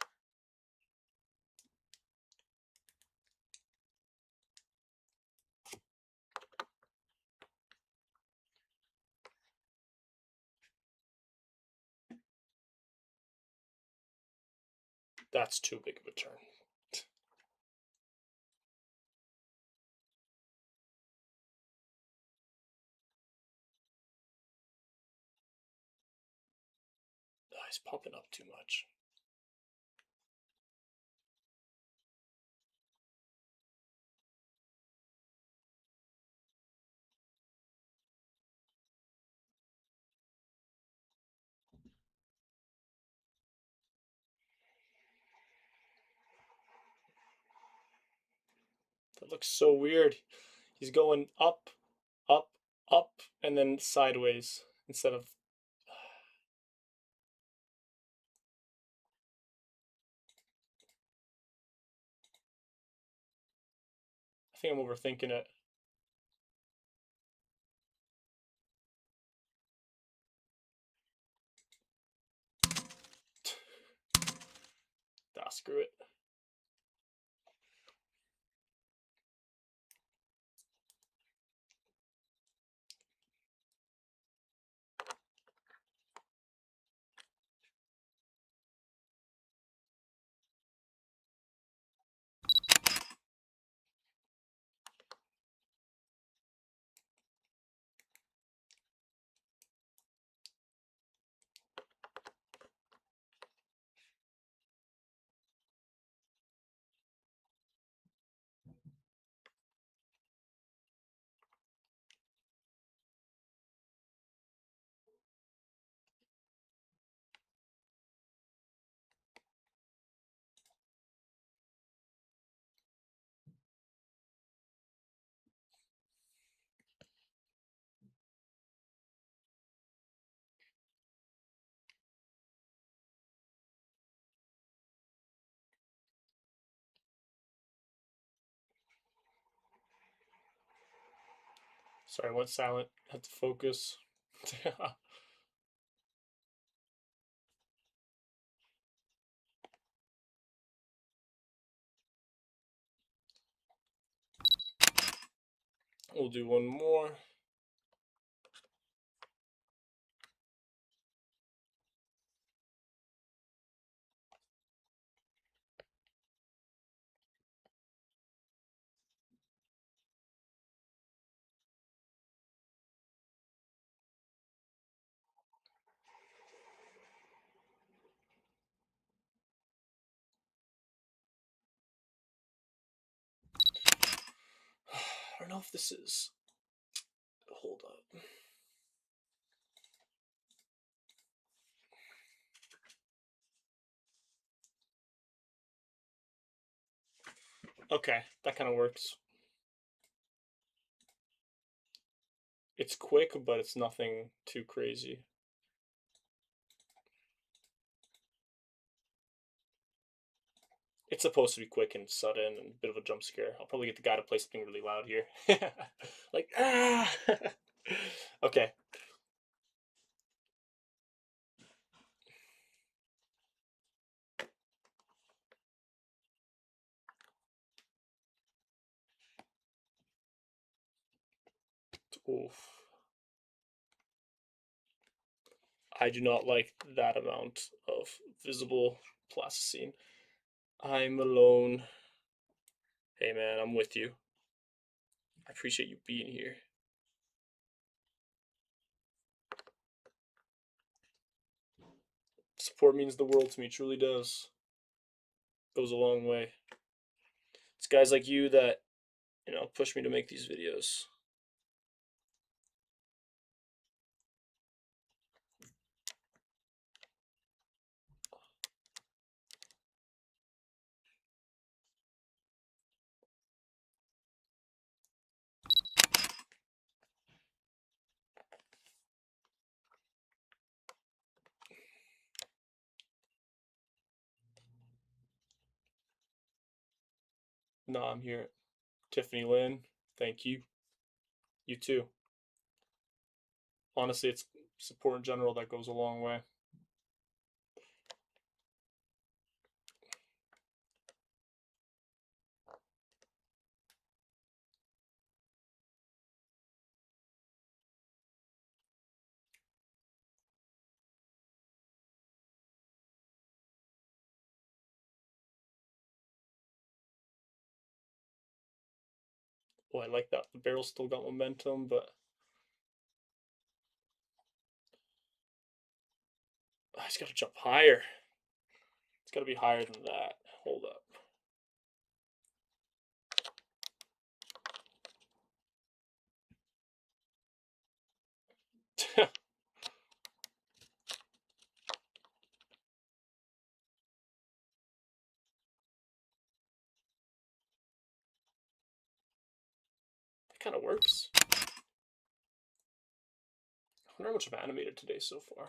That's too big of a turn. Oh, he's pumping up too much. That looks so weird. He's going up, up, up, and then sideways instead of. I think I'm overthinking it. Ah, screw it. Sorry, I went silent. Had to focus. We'll do one more. don't know if this is. Hold up. Okay, that kind of works. It's quick, but it's nothing too crazy. It's supposed to be quick and sudden and a bit of a jump scare. I'll probably get the guy to play something really loud here. Like, ah! Okay. Oof. I do not like that amount of visible plasticine. I'm alone. Hey man, I'm with you. I appreciate you being here. Support means the world to me, truly does. Goes a long way. It's guys like you that, push me to make these videos. No, I'm here. Tiffany Lynn, thank you. You too. Honestly, it's support in general that goes a long way. Oh, I like that. The barrel's still got momentum, but he's got to jump higher. It's got to be higher than that. Hold up. It kind of works. I wonder how much I've animated today so far.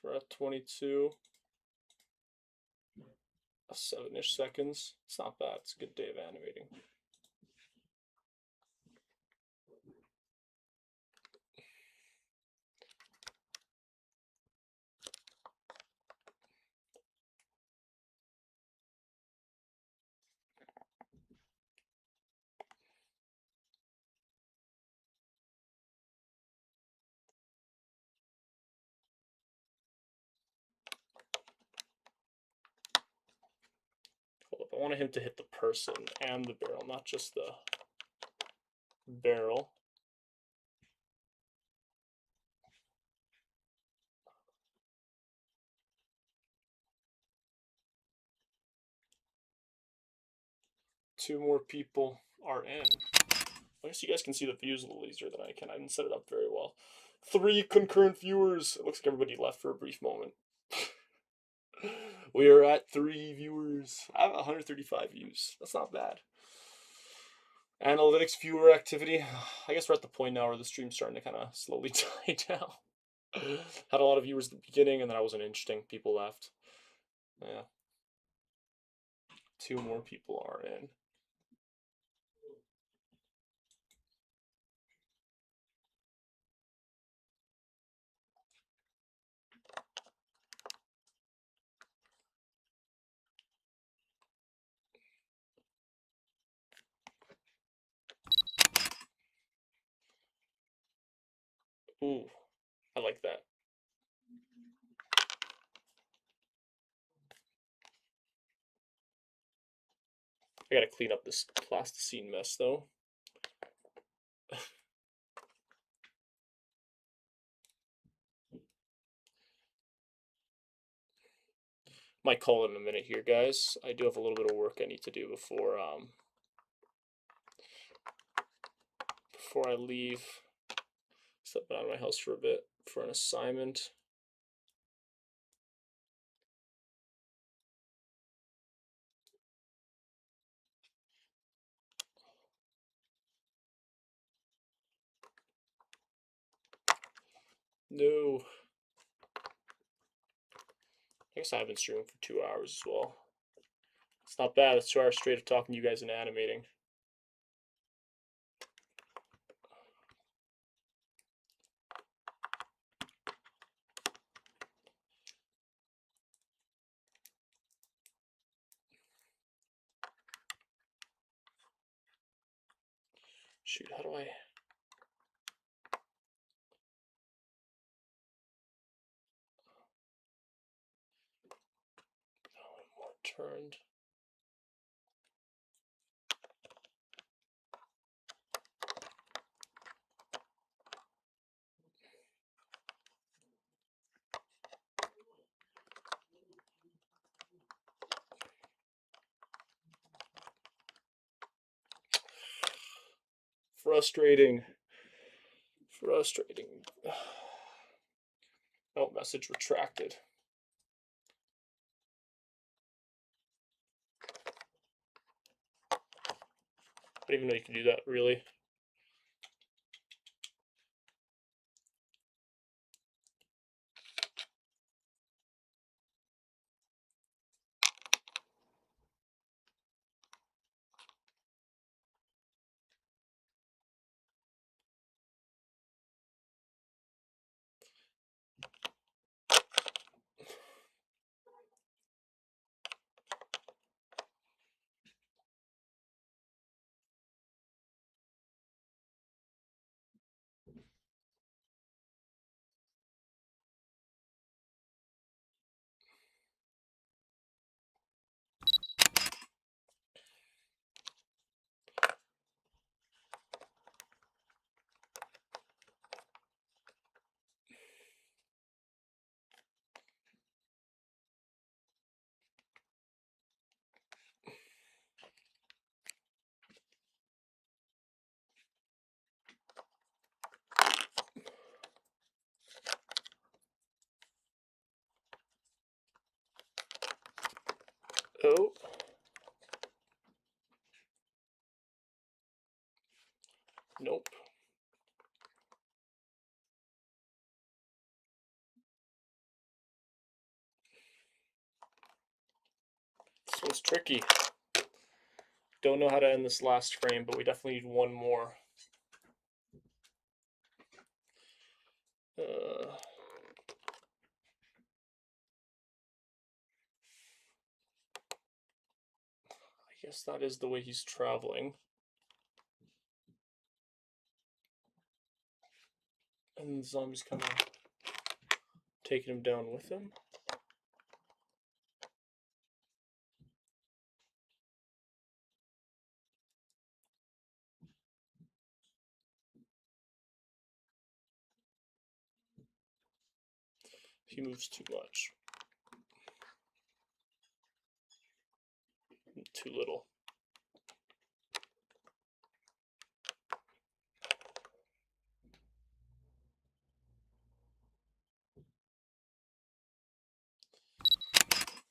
For a 22, 7-ish seconds. It's not bad. It's a good day of animating. Hold up. I wanted him to hit the person and the barrel, not just the barrel. Two more people are in. I guess you guys can see the views a little easier than I can. I didn't set it up very well. 3 concurrent viewers. It looks like everybody left for a brief moment. We are at 3 viewers. I have 135 views. That's not bad. Analytics viewer activity. I guess we're at the point now where the stream's starting to kind of slowly die down. Had a lot of viewers at the beginning, and then I wasn't interesting. People left. Yeah. 2 more people are in. Ooh, I like that. I gotta clean up this plasticine mess, though. Might call it in a minute here, guys. I do have a little bit of work I need to do before I leave. Stepping out of my house for a bit for an assignment. No. I guess I've been streaming for 2 hours as well. It's not bad. It's 2 hours straight of talking to you guys and animating. Shoot, how do I... more turned. Frustrating. Oh, message retracted. I didn't even know you could do that, really. Oh. Nope. This one's tricky. Don't know how to end this last frame, but we definitely need one more. I guess that is the way he's traveling. And the zombie's kind of taking him down with him. He moves too much. Too little.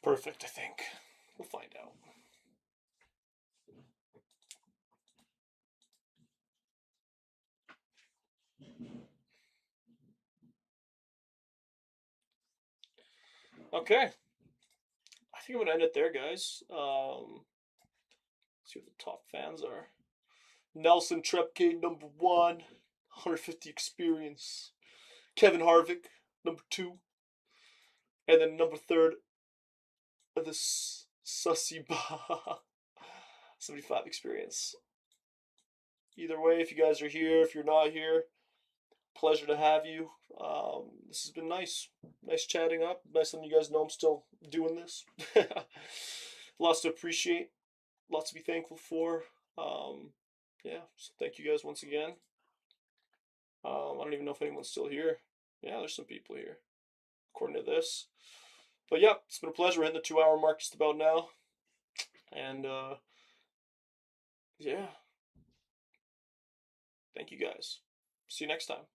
Perfect, I think. We'll find out. Okay. I think I'm gonna end it there, guys. See what the top fans are. Nelson Trepke, number 1, 150 experience. Kevin Harvick, number 2. And then number 3rd, the Sussy 75 experience. Either way, if you guys are here, if you're not here, pleasure to have you. This has been nice. Nice chatting up. Nice letting you guys know I'm still doing this. Lots to appreciate. Lots to be thankful for. Yeah, so thank you guys once again. I don't even know if anyone's still here. Yeah, there's some people here, according to this. But yeah, it's been a pleasure. We're hitting the 2 hour mark just about now. And yeah, thank you guys. See you next time.